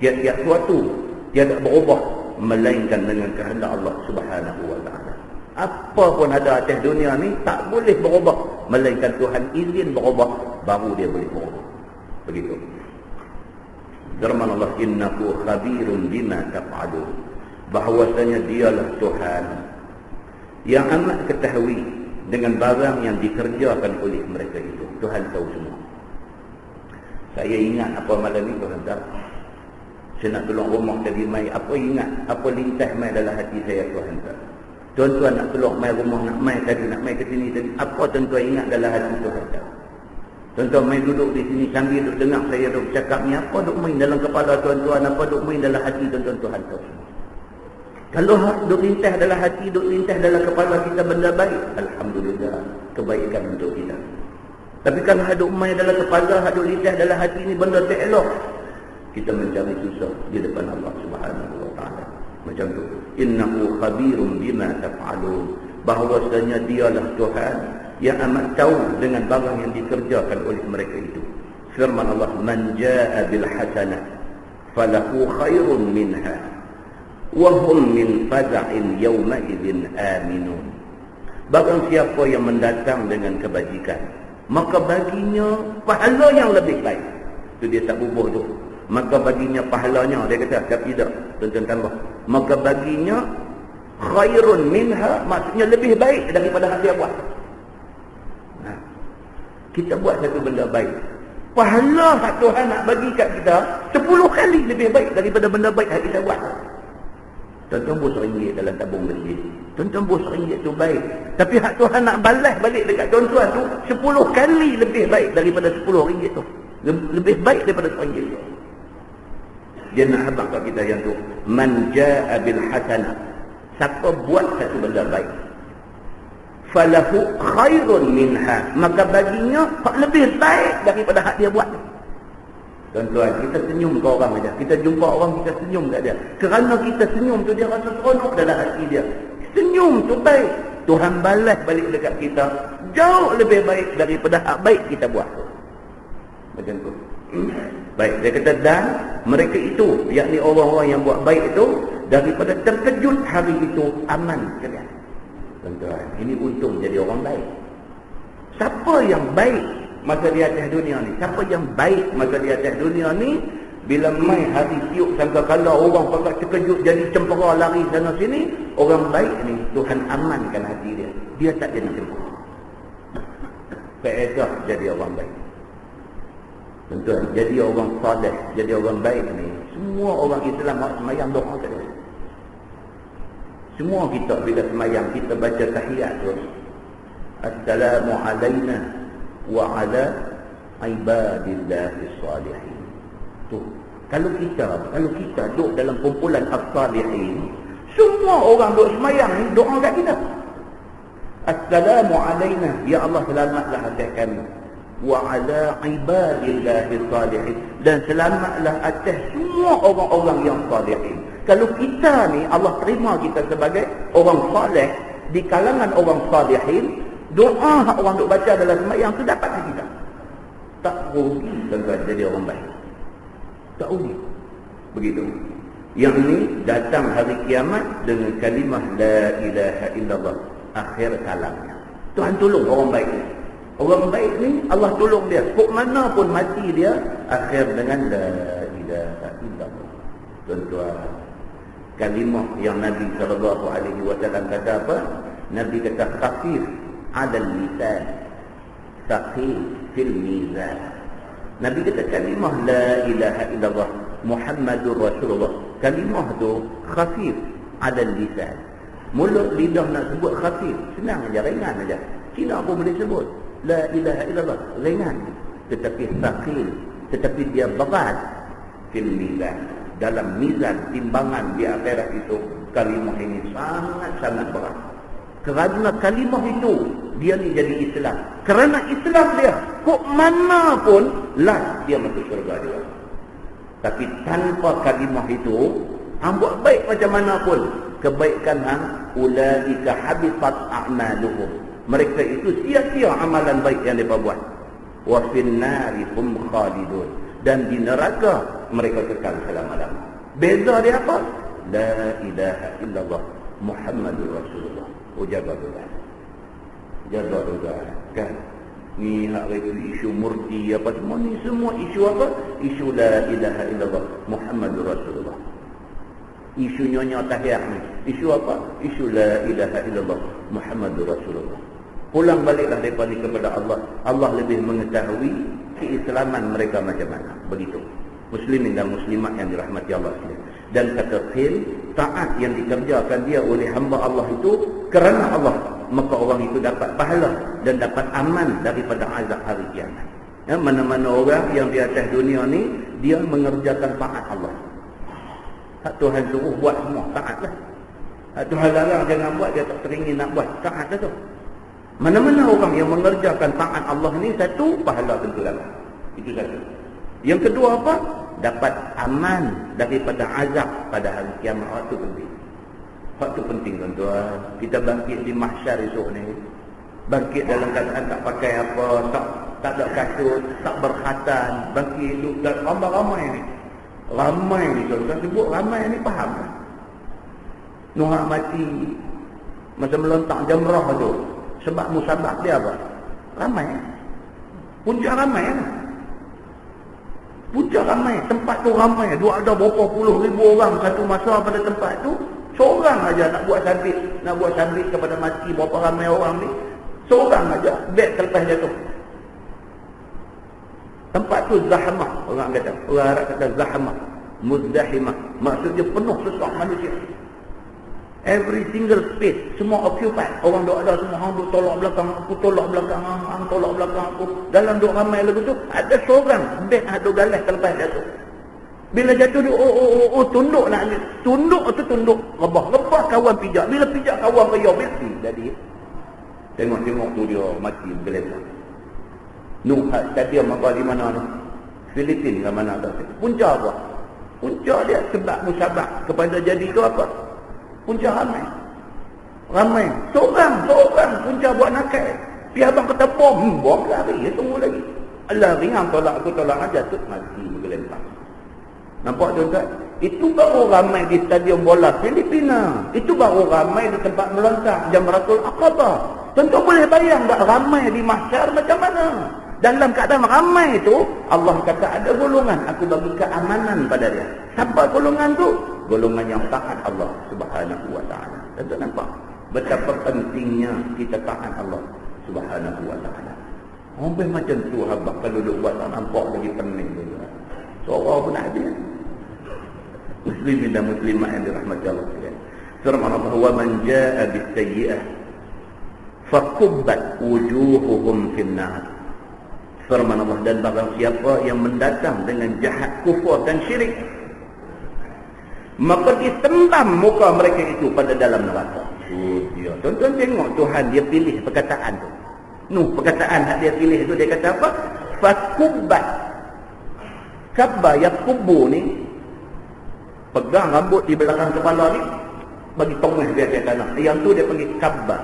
Tiap-tiap suatu dia tak berubah melainkan dengan kehendak Allah Subhanahu wa ta'ala. Apa pun ada atas dunia ni tak boleh berubah melainkan Tuhan izin berubah, baru dia boleh berubah. Begitu. Firman Allah, innahu khabirun bima taf'alun. Bahawasanya dialah Tuhan yang amat ketahui dengan barang yang dikerjakan oleh mereka itu. Tuhan tahu semua. Saya ingat apa malam ni Tuhan tahu. Saya nak tolong rumah tadi mai, apa ingat, apa lintas mai dalam hati saya Tuhan tahu. Tuan-tuan nak tolong mai rumah, nak mai tadi, nak mai ke sini tadi, apa tuan-tuan ingat dalam hati Tuhan tahu. Tuan-tuan main duduk di sini sambil duduk dengar saya duduk cakap ni, apa duduk main dalam kepala tuan-tuan, apa duduk main dalam hati tuan-tuan, Tuhan tahu semua. Kalau duduk lintas dalam hati, duduk lintas dalam kepala kita benda baik, alhamdulillah, kebaikan untuk kita. Tapi kalau duduk main dalam kepala, duduk lintas dalam hati ni benda tak elok, kita mencari susah di depan Allah Subhanahu wa ta'ala. Macam tu, innahu khabirun bima taf'alun. Bahawasanya dialah Tuhan yang amat tahu dengan barang yang dikerjakan oleh mereka itu. Firman Allah, man jaa bil hasanah falahu khairun minha wa hum min faza'in yawma idzin aminun. Barang siapa yang mendatang dengan kebajikan, maka baginya pahala yang lebih baik. Itu dia tak bubuh tu. Maka baginya pahalanya, dia kata, tapi tidak, tuan-tuan tambah. Maka baginya khairun minha, maksudnya lebih baik daripada yang dia buat. Kita buat satu benda baik, pahala hak Tuhan nak bagi kat kita 10 kali lebih baik daripada benda baik yang kita buat. Tuan-tuan bos RM1 dalam tabung masjid, tuan-tuan bos RM1 tu baik, tapi hak Tuhan nak balas balik dekat tuan-tuan tu 10 kali lebih baik daripada RM10 tu, lebih baik daripada RM1 tu. Dia nak habaq kat kita yang tu, man jaa bil hasanah, siapa buat satu benda baik, falahu khairun minha, maka baginya hak lebih baik daripada hak dia buat. Tuan-tuan, kita senyum ke orang aja. Kita jumpa orang, kita senyum kat dia. Kerana kita senyum tu, dia rasa seronok dalam hati dia. Senyum tu baik. Tuhan balas balik dekat kita jauh lebih baik daripada hak baik kita buat. Macam tu. Baik, dia kata dan mereka itu, yakni orang-orang yang buat baik itu, daripada terkejut hari itu aman sekalian. Tuan-tuan, ini untung jadi orang baik. Siapa yang baik masa di atas dunia ni? Siapa yang baik masa di atas dunia ni? Bila mai hari tiup sangka kalau orang pakat terkejut jadi cempera lari sana sini, orang baik ni Tuhan amankan hati dia. Dia tak jadi cempera. Faedah jadi orang baik. Tuan-tuan, jadi orang saleh, jadi orang baik ni, semua orang Islam semayang doa kat dia. Semua kita bila semayang kita baca tahiyat tu, Assalamu alayna wa ala ibadillahis salihin. Tu. Kalau kita duduk dalam kumpulan as-salihin, semua orang duduk semayang ni doa kat kita. Assalamu alayna, ya Allah selamatlah atas kami. Wa ala ibadillahis salihin, dan selamatlah atas semua orang-orang yang salihin. Kalau kita ni Allah terima kita sebagai orang saleh di kalangan orang salihin, doa orang duk baca dalam sembahyang tu dapat kita. Tak rugi tuan-tuan jadi orang baik. Tak rugi. Begitu. Yang ini datang hari kiamat dengan kalimah la ilaha illallah akhir kalamnya. Tuhan tolong orang baik ni. Orang baik ni Allah tolong dia. Kok mana pun mati dia akhir dengan la ilaha illallah. Tuan-tuan, kalimah yang Nabi SAW kata apa? Nabi kata khafif 'ala al-lisan, thaqil fil mizan. Nabi kata kalimah la ilaha illallah Muhammadur Rasulullah. Kalimah tu khafif 'ala al-lisan. Mulut lidah nak sebut khafif, senang aja, ringan aja. Cina pun boleh sebut la ilaha illallah, ringan. Tetapi thaqil, tetapi dia berat fil mizan. Dalam mizan timbangan di akhirat itu, kalimah ini sangat-sangat berat. Kerana kalimah itu dia ni jadi Islam. Kerana Islam dia, kok mana pun last dia masuk syurga dia. Tapi tanpa kalimah itu, hang buat baik macam mana pun, kebaikan hang ulaika habitat a'maluhum. Mereka itu sia-sia amalan baik yang mereka buat. Wa fin nari hum khalidun, dan di neraka mereka kekal selama-lamanya. Beza dia apa? La ilaha illallah Muhammadur Rasulullah. Oh, jaga doa. Jaga doa. Kan? Ni hak isu murti apa semua ni, semua isu apa? Isu la ilaha illallah Muhammadur Rasulullah. Isu nyonya tahiyat ni. Isu apa? Isu la ilaha illallah Muhammadur Rasulullah. Pulang baliklah mereka ni kepada Allah. Allah lebih mengetahui keislaman mereka macam mana. Begitu. Muslimin dan muslimat yang dirahmati Allah sekalian. Dan kata khil, taat yang dikerjakan dia oleh hamba Allah itu kerana Allah, maka orang itu dapat pahala dan dapat aman daripada azab hari kiamat. Ya, mana-mana orang yang di atas dunia ni dia mengerjakan taat Allah. Hak Tuhan suruh buat semua, taatlah. Hak Tuhan larang jangan buat, dia tak teringin nak buat, taatlah tu. Mana-mana orang yang mengerjakan taat Allah ni, satu, pahala tentu dapat. Itu satu. Yang kedua apa? Dapat aman daripada azab pada hari kiamat. Waktu penting. Waktu penting tuan-tuan. Kita bangkit di mahsyar esok ni. Bangkit dalam keadaan tak pakai apa, tak ada kasut, tak berkhatan. Bangkit duduk ramai-ramai ni. Ramai ni tuan-tuan. Sebut ramai ni faham kan? Nuhak mati masa melontak jamrah tu. Sebab musabak dia apa? Ramai. Puncak ramai kan? Puncak ramai. Tempat tu ramai. Dua ada berapa puluh ribu orang satu masa pada tempat tu. Seorang aja nak buat sabit. Nak buat sabit kepada mati berapa ramai orang ni. Seorang aja. Beg terlepas jatuh. Tempat tu zahmah. Orang kata. Orang Arab kata zahmah. Muzdahimah. Maksudnya penuh sesak manusia. Every single space, semua occupied. Orang duk ada semua, hang duk tolak belakang aku, tolak belakang hang, tolak belakang aku. Dalam duk ramai lagu tu, ada seorang beg ada galas terlepas jatuh. Bila jatuh dia, tunduk nak ambil. Tunduk tu tunduk, rebah kawan pijak. Bila pijak kawan kaya, mati jadi. Tengok-tengok tu dia mati bergelepar. Nuh, stadium apa di mana tu? Filipin ke mana tu? Punca apa? Punca dia sebab musabak kepada jadi tu apa? Punca ramai. Ramai. Seorang punca buat nakal. Pihak abang kata bom. Bom lari. Tunggu lagi. Lari hang tolak aku tolak aja tu mati bergelempang. Nampak tuan-tuan? Itu baru ramai di stadium bola Filipina. Itu baru ramai di tempat melontar Jamratul Aqabah. Tuan-tuan boleh bayang tak ramai di mahsyar macam mana? Dalam keadaan ramai itu, Allah kata ada golongan, aku bagi keamanan pada dia. Siapa golongan tu? Golongan yang taat Allah Subhanahu wa taala. Tuan-tuan nampak betapa pentingnya kita taat Allah Subhanahu wa taala. Hampir macam tu habaq kalau duduk buat tak nampak lagi pening tu. Suara pun nak habis. Muslimin dan muslimat yang dirahmati Allah sekalian. Firman Allah, "Wa man jaa'a bis-sayyi'ah fakubbat wujuhuhum fin-nar." Firman Allah, dan barang siapa yang mendatang dengan jahat, kufur dan syirik, maka ditendam muka mereka itu pada dalam neraka. Dia. Tuan-tuan tengok Tuhan dia pilih perkataan tu. Perkataan yang dia pilih tu dia kata apa? Fakubbat. Kabba yakubu ni pegang rambut di belakang kepala ni, bagi tongeh dia ke tanah. Yang tu dia panggil kabba.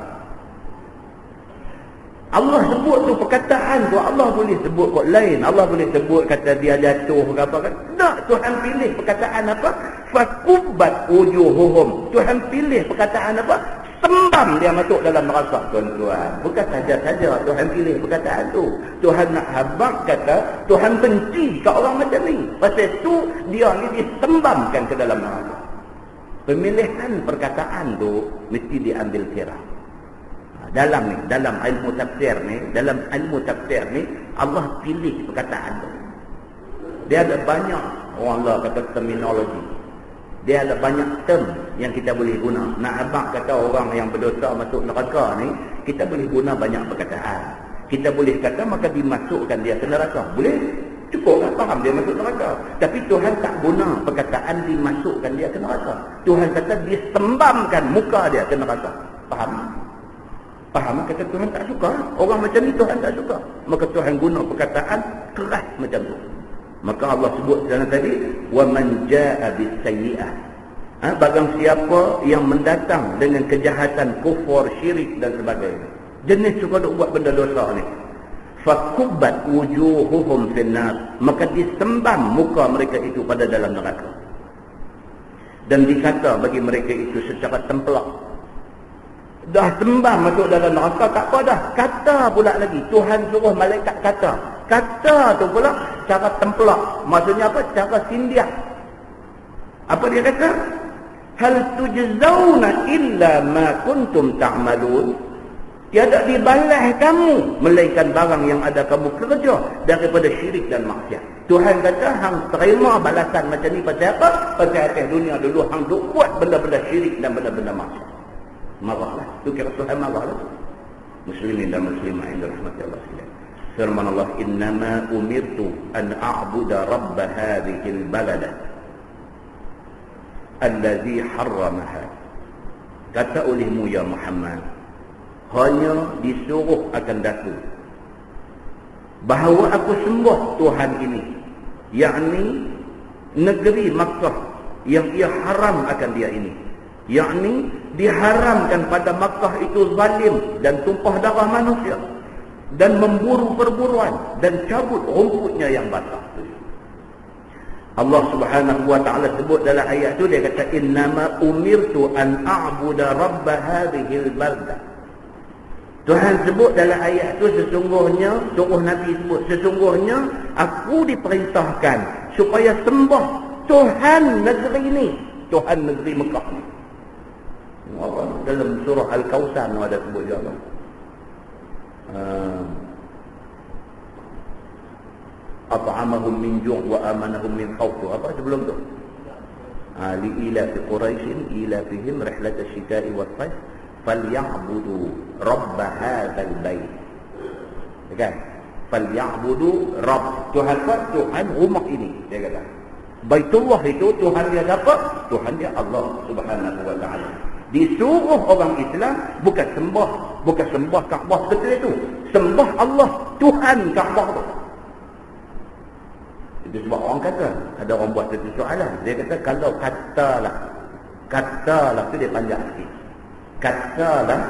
Allah sebut tu perkataan tu, Allah boleh sebut kot lain. Allah boleh sebut kata dia jatuh ke apa kan. Tak, Tuhan pilih perkataan apa? Fakubbat wujuhuhum. Tuhan pilih perkataan apa? Sembam dia masuk dalam neraka, tuan-tuan. Bukan saja-saja Tuhan pilih perkataan tu. Tuhan nak habaq kata, Tuhan benci kat orang macam ni. Pasal tu dia ni disembamkan ke dalam neraka. Pemilihan perkataan tu mesti diambil kira. Dalam ilmu tafsir ni Allah pilih perkataan tu. Dia ada banyak, orang Allah kata terminologi. Dia ada banyak term yang kita boleh guna. Nak habaq kata orang yang berdosa masuk neraka ni, kita boleh guna banyak perkataan. Kita boleh kata maka dimasukkan dia ke neraka. Boleh? Cukup tak faham dia masuk neraka. Tapi Tuhan tak guna perkataan dimasukkan dia ke neraka. Tuhan kata disembamkan muka dia ke neraka. Faham? Faham? Kata Tuhan tak suka. Orang macam ni Tuhan tak suka. Maka Tuhan guna perkataan keras macam tu. Maka Allah sebut dalam tadi, wa man jaa'a bis-sayyi'ah. Barang siapa yang mendatang dengan kejahatan, kufur, syirik dan sebagainya. Jenis suka duk buat benda dosa ni. Fakubbat wujuhuhum fin-nar. Maka disembam muka mereka itu pada dalam neraka. Dan dikata bagi mereka itu secara templak. Dah sembam masuk dalam neraka, tak apa dah. Kata pula lagi. Tuhan suruh malaikat kata. Kata tu pula cara templak. Maksudnya apa? Cara sindiah. Apa dia kata? Hal tujzauna illa ma kuntum ta'malun. Tiada dibalas kamu melainkan barang yang ada kamu kerja daripada syirik dan maksiat. Tuhan kata hang terima balasan macam ni pasal apa? Pasal atas dunia dulu hang duk buat benda-benda syirik dan benda-benda maksiat. Marahlah. Tu kira Tuhan marahlah. Muslimin dan muslimah yang dirahmati Allah sekalian. Firman Allah, innama umirtu an a'buda rabb hadhil balada allazi harramaha. Kata olehmu ya Muhammad, hanya disuruh akan daku bahawa aku sembah Tuhan ini, yakni negeri Makkah yang ia haram akan dia ini, yakni diharamkan pada Makkah itu zalim dan tumpah darah manusia dan memburu perburuan dan cabut rumputnya yang basah. Allah Subhanahu wa taala sebut dalam ayat tu, dia kata innama umirtu an a'budu rabb hadhil balda. Tuhan sebut dalam ayat tu sesungguhnya, suruh Nabi sebut sesungguhnya aku diperintahkan supaya sembah Tuhan negeri ini, Tuhan negeri Mekah ni. Dalam surah Al-Kautsar ada sebut dia Allah. At'amahum min ju' wa amanahum min khawf. Apa sebelum tu? Li ila fi Quraisy ila fihim rihlat asy-syita'i was-sayf falyabudu rabb hadzal bait. Kan? Falyabudu rabb Tuhan, Tuhan rumah ini, dia kata. Baitullah itu Tuhan dia siapa? Tuhan dia Allah Subhanahu wa taala. Disuruh orang Islam bukan sembah Kaabah betul itu. Sembah Allah, Tuhan Kaabah tu. Itu sebab orang kata, ada orang buat satu soalan. Dia kata kalau katalah tu dia panjang sikit. Katalah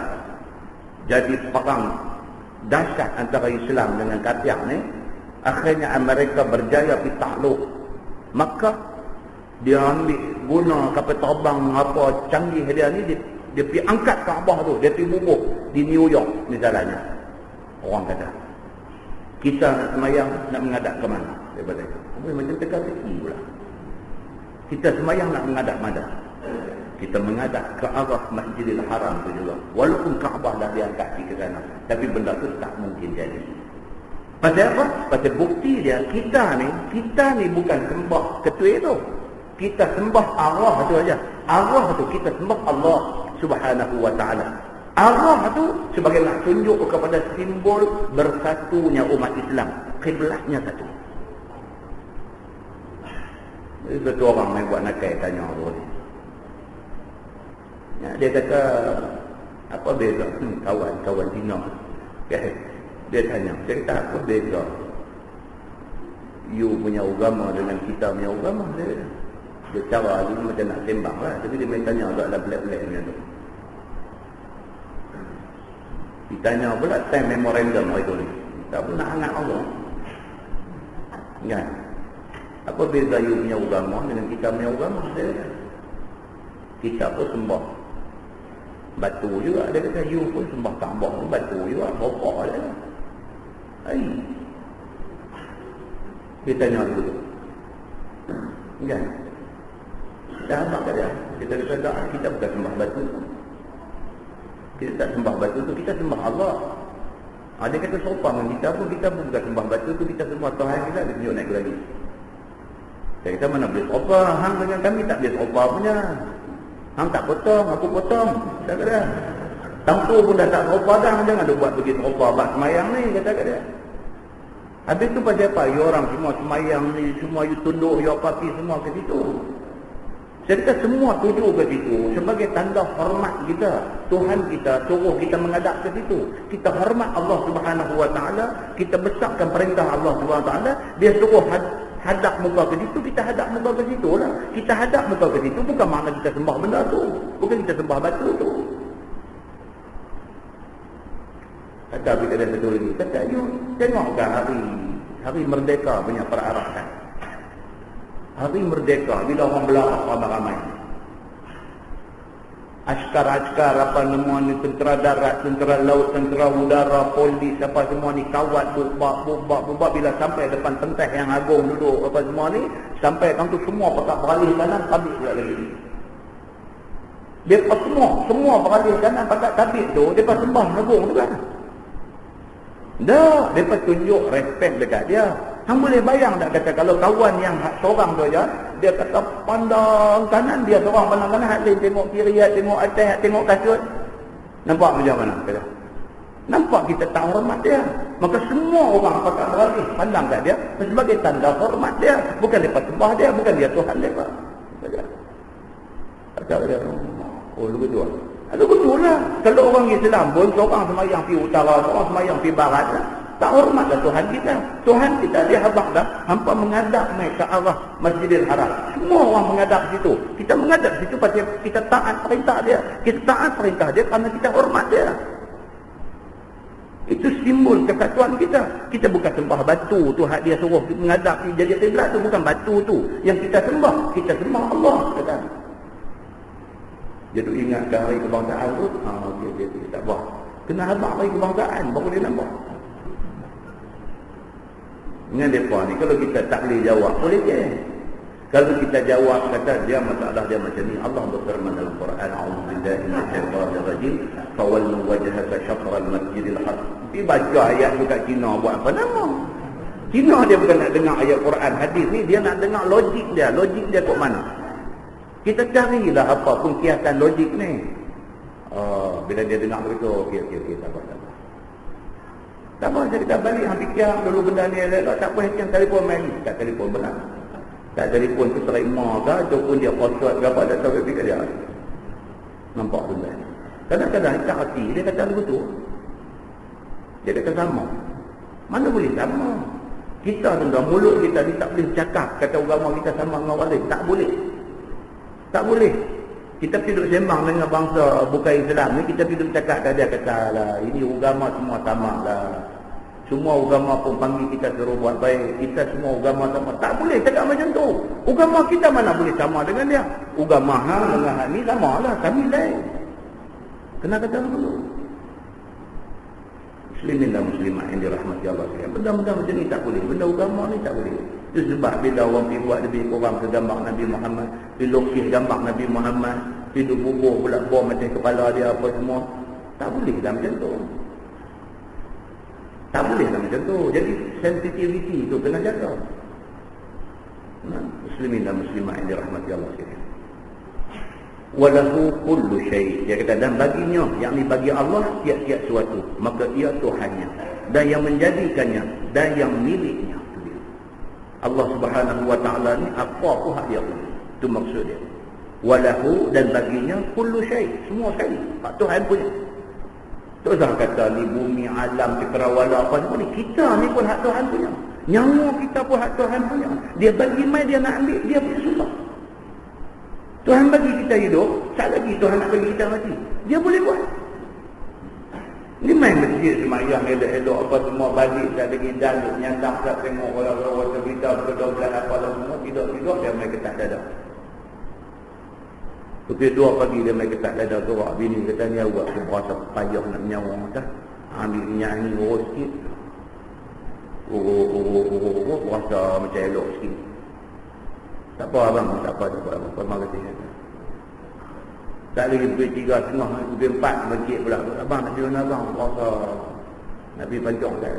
jadi perang dahsyat antara Islam dengan kafir ni, Akhirnya Amerika berjaya pergi takluk Makkah. Dia ambil guna kapal terbang apa canggih dia ni, dia pergi angkat Kaabah tu, dia pergi bubuh di New York misalnya. Orang kata, kita nak semayang nak menghadap ke mana? Daripada itu. Macam teka-teki pula. Kita semayang nak menghadap mana? Kita menghadap ke arah Masjidil Haram tu juga. Walaupun Kaabah dah diangkat ke sana, tapi benda tu tak mungkin jadi. Pasal apa? Pasal bukti dia, kita ni bukan sembah ketua tu. Kita sembah arwah tu aja. Arwah tu kita sembah Allah Subhanahu wa taala. Arwah tu sebagai nak tunjuk kepada simbol bersatunya umat Islam. Kiblatnya satu. Itu orang main buat nakal tanya tu. Ya, dia kata apa beza? Kawan Cina. Okay. Dia tanya, saya kata apa beza you punya agama dengan kita punya agama? Dia cara dia macam nak sembang lah, tapi dia main tanya agak ada pelik-pelik macam tu. Ditanya pula time memorandum hari tu ni, tak pernah hangat Allah kan? Apa beza you punya agama dengan kita punya agama? Kita pun sembah batu juga. Dia kata you pun sembah Kaabah pun batu juga, bopok dia. Hai. Kita tanya dulu. Kan? Dah apa dia? Kita kata kita bukan sembah batu. Kita tak sembah batu tu, kita sembah Allah. Dia kata sopan dengan kita pun bukan sembah batu tu, kita sembah Tuhan kita. Dia tunjuk naik lagi. Saya kata mana boleh sopan? Hang dengan kami tak boleh sopan punya. Hang tak potong, aku potong. Kata dia. Tangku pun dah tak sopan dah. Jangan dia buat begitu sopan bak semayang ni, kata dia. Habis tu pasal apa? You orang semua semayang ni, semua you tunduk, you apa pergi semua ke situ. Saya kata semua tuju ke situ sebagai tanda hormat kita. Tuhan kita suruh kita menghadap ke situ. Kita hormat Allah Subhanahu wa taala, kita besarkan perintah Allah Subhanahu wa taala. Dia suruh hadap muka ke situ, kita hadap muka ke situ lah. Kita hadap muka ke situ bukan makna kita sembah benda tu, bukan kita sembah batu tu. Kata kita ada satu lagi, kata you tengokkan hari merdeka punya perarakan. Hari merdeka bila orang berlarak ramai-ramai. Askar-askar apa nama ni, tentera darat, tentera laut, tentera udara, polis apa semua ni kawat bubak bila sampai depan pentas yang agung duduk apa semua ni, sampai kan tu semua pakat beralih kanan tabik pula lagi. Depa semua beralih kanan pakat tabik tu, depa sembah agung tu kan. Dah, depa tunjuk respect dekat dia. Hang boleh bayang tak kata kalau kawan yang seorang tu aja, dia kata pandang kanan, dia seorang pandang kanan, hak lain tengok kiri, tengok atas, tengok kasut. Nampak macam mana kata? Nampak kita tak hormat dia. Maka semua orang pakat beralih pandang kat dia sebagai tanda hormat dia. Bukan depa sembah dia, bukan dia Tuhan depa. Kata dia, oh lu betul. Ada betul lah. Kalau orang Islam pun seorang semayang pergi utara, seorang semayang pergi barat lah. Tak hormatlah Tuhan kita. Tuhan kita dia habaq dah hampa menghadap naik ke arah Masjidil Haram. Semua orang menghadap situ. Kita menghadap situ pasal kita taat perintah dia. Kita taat perintah dia kerana kita hormat dia. Itu simbol kesatuan kita. Kita bukan sembah batu tu, hak dia suruh menghadap jadi kiblat tu bukan batu tu yang kita sembah. Kita sembah Allah kata. Dia tu ingat ke hari kebangsaan tu, dia tak buat. Kena habaq hari kebangsaan baru dia nampak. Dengan mereka ni, kalau kita tak boleh jawab, boleh je. Kalau kita jawab, kata dia masalah dia macam ni. Allah berfirman dalam Quran, A'udzubillahi minasyaitanir rajim, fawallu wajhaka syatral masjidil haram. Dia baca ayat tu kat Cina buat apa nama? Cina dia bukan nak dengar ayat Quran, hadis ni, dia nak dengar logik dia. Logik dia kat mana? Kita carilah apa pun kiasan logik ni. Bila dia dengar begitu, okey, tak apa. Tak apa, jadi kita balik ambil kiam dulu benda ni elok, tak apa, yang telefon main. Tak telefon benar. Tak telefon tu terima ke, ataupun dia password ke apa, tak tahu ke dia. Nampak benda ni. Kadang-kadang tak hati, dia kata begitu. Dia kata sama. Mana boleh sama? Kita tentang mulut kita ni tak boleh cakap, kata agama kita sama dengan orang lain. Tak boleh. Tak boleh. Kita duduk sembang dengan bangsa bukan Islam ni, kita duduk cakap kat dia, kata lah, ini agama semua sama lah. Semua agama pun panggil kita suruh buat baik. Kita semua agama sama. Tak boleh cakap macam tu. Agama kita mana boleh sama dengan dia. Agama hang dengan hang ni sama lah. Kami lain. Kena kata dulu. Muslimin dan muslimah yang dirahmati Allah sekalian. Benda-benda macam ni tak boleh. Benda agama ni tak boleh. Itu sebab bila orang pergi buat lebih kurang ke gambar Nabi Muhammad, pergi lukis gambar Nabi Muhammad, pergi bubuh pula bom macam kepala dia apa semua. Tak boleh dah macam tu. Tak boleh lah macam tu. Jadi sensitivity tu kena jaga. Muslimin dan muslimah yang dirahmati Allah sekalian. Walahu kullu syai'. Dia kata dan baginya, yakni bagi Allah tiap-tiap sesuatu, maka ia Tuhannya dan yang menjadikannya dan yang miliknya. Allah Subhanahu wa taala ni apa pun hak dia punya. Itu maksud dia. Walahu dan baginya kullu syai', semua sekali hak Tuhan punya. Tak usah kata ni bumi, alam, cakrawala apa semua ni. Kita ni pun hak Tuhan punya. Nyawa kita pun hak Tuhan punya. Dia bagi mai, dia nak ambil, dia punya susah. Tuhan bagi kita hidup, tak lagi Tuhan nak bagi kita mati. Dia boleh buat. Ni main masjid semayang elok-elok apa semua balik tak lagi jaluk nyandang tak tengok orang-orang berita ke-12 apa lah semua. Tidak-tidak dia main ketat dada. Pukul 2 pagi dia main ketat dada gerak bini kata ni awak aku berasa payah nak nyawa dah. Ambil minyak ni urus sikit. Berasa macam elok sikit. Tak apa abang, tak apa abang. Terima kasih. Tak lagi pukul 3.30, pukul 4 masjid pula. Abang nak jalan abang, berasa nak pergi pancong tak?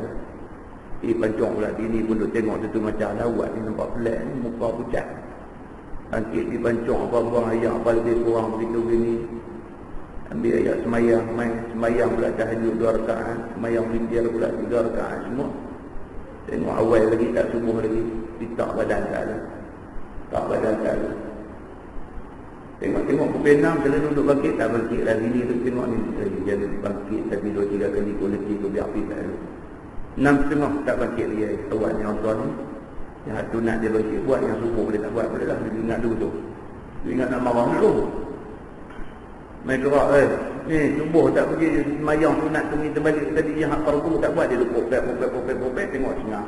Pancong pula, bini pun duk tengok tu macam lawat ni nampak pelik ni, muka pucat. Bangkit di pancong apa buang ayat apa lebih kurang begitu gini. Ambil ayat semayang, main semayang pula tahajud 2 rakaat, semayang witir pula 3 rakaat semua. Tengok awal lagi tak subuh lagi, ditak badan tak ada. Tak badan tak ada. Tengok pukul 6 selalu duduk bangkit, tak bangkit lagi ni tu tengok ni. Jadi bangkit tapi 2-3 kali kualiti tu biar api tak ada. 6.30 tak bangkit lagi. Awak ni orang ni. Yang sunat dia bangkit buat, yang subuh boleh tak buat, boleh lah. Dia ingat dulu tu. Dia ingat nak marah dulu. Main kerak ni subuh tak pergi semayang sunat tu ni terbalik tadi yang hak fardu tak buat, dia lupa popek tengok sengah.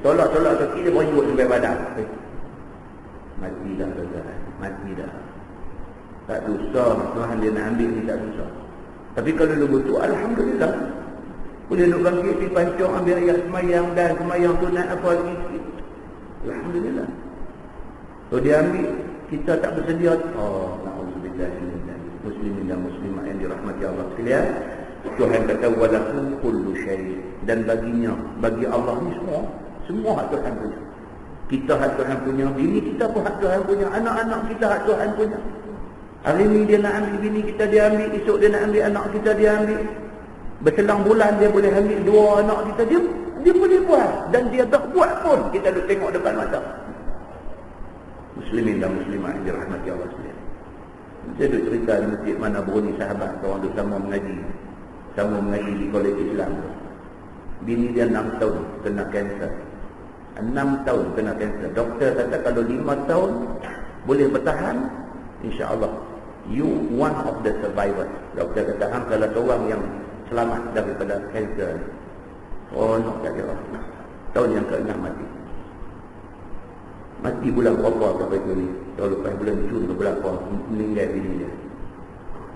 Tolak kaki dia berjut sampai badan. Mati dah tuan-tuan, mati dah. Tak dosa Tuhan dia nak ambil ni, tak dosa. Tapi kalau lu betul, alhamdulillah. Boleh lu bangkit di pancong ambil ayat semayang dan semayang sunat apa lagi sikit. Alhamdulillah. Kalau dia ambil, kita tak bersedia. Oh, na'udzubillah muslimin dan muslimah yang dirahmati Allah sekalian. Tuhan kata walahu kullu syai', dan baginya, bagi Allah ni semua hak Tuhan punya. Kita hak Tuhan punya, bini kita pun hak Tuhan punya, anak-anak kita hak Tuhan punya. Hari ni dia nak ambil bini kita, dia ambil. Esok dia nak ambil anak kita, dia ambil. Berselang bulan dia boleh ambil 2 anak kita, dia boleh buat. Dan dia tak buat pun, kita duk tengok depan mata. Muslimin dan muslimah yang dirahmati Allah sekalian. Saya duk cerita di masjid mana Brunei sahabat, orang duk sama mengaji di kolej Islam. Bini dia 6 tahun kena kanser. 6 tahun kena kanser. Doktor kata kalau 5 tahun boleh bertahan, insya-Allah you one of the survivors. Doktor kata hang salah seorang yang selamat daripada kanser. Oh nak tak kira. Tahun yang ke-6 mati. Mati bulan berapa sampai tu ni? Tahun lepas bulan Jun ke berapa meninggal bini dia.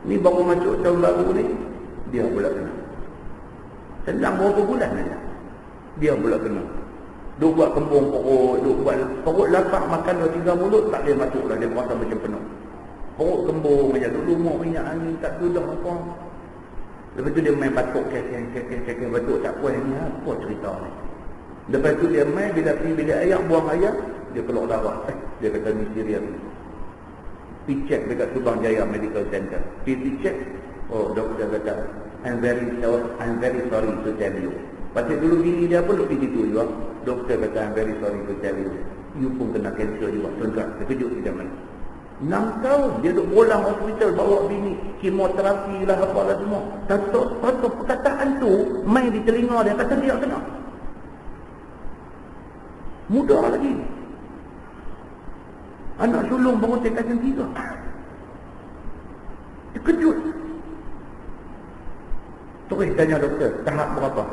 Ni baru masuk tahun baru ni, dia pula kena. Sedang berapa bulan aja. Dia pula kena. Dia buat kembung perut, dia buat perut lapar makan 2-3 mulut tak boleh masuk dah, dia rasa macam penuh. Perut kembung aja, dulu mau minyak angin tak sudah apa. Lepas tu dia main batuk kek batuk tak puas ni apa cerita ni. Lepas tu dia main bila pergi bilik air buang air, dia keluar darah. Dia kata ni serius. Pergi check dekat Subang Jaya Medical Center. Pergi check, oh doktor kata I'm very sorry to tell you. Pasal dulu bini dia pun pergi situ juga. Doktor kata I'm very sorry to tell you. You pun kena kanser juga. Tuan-tuan, terkejut di zaman 6 tahun dia duduk bolang hospital bawa bini kemoterapi lah apalah semua. Satu perkataan tu main di telinga dia, kata dia kena. Muda lagi. Anak sulung baru tingkatan 3. Terkejut. Terus tanya doktor, tahap berapa?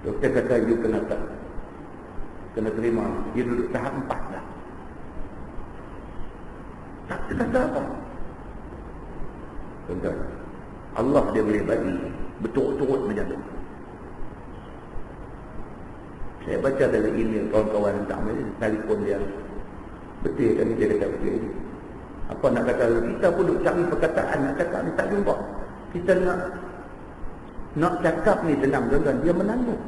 Doktor kata, you kena terima. Dia duduk tahap 4 dah. Tak kata apa. Tuan-tuan, Allah dia boleh bagi berturut-turut macam tu. Saya baca dalam email kawan-kawan hantar telefon dia. Betul kan dia kata betul. Apa nak kata, kita pun duk cari perkataan nak cakap ni tak jumpa. Kita nak cakap ni senang tuan-tuan, dia menanggung.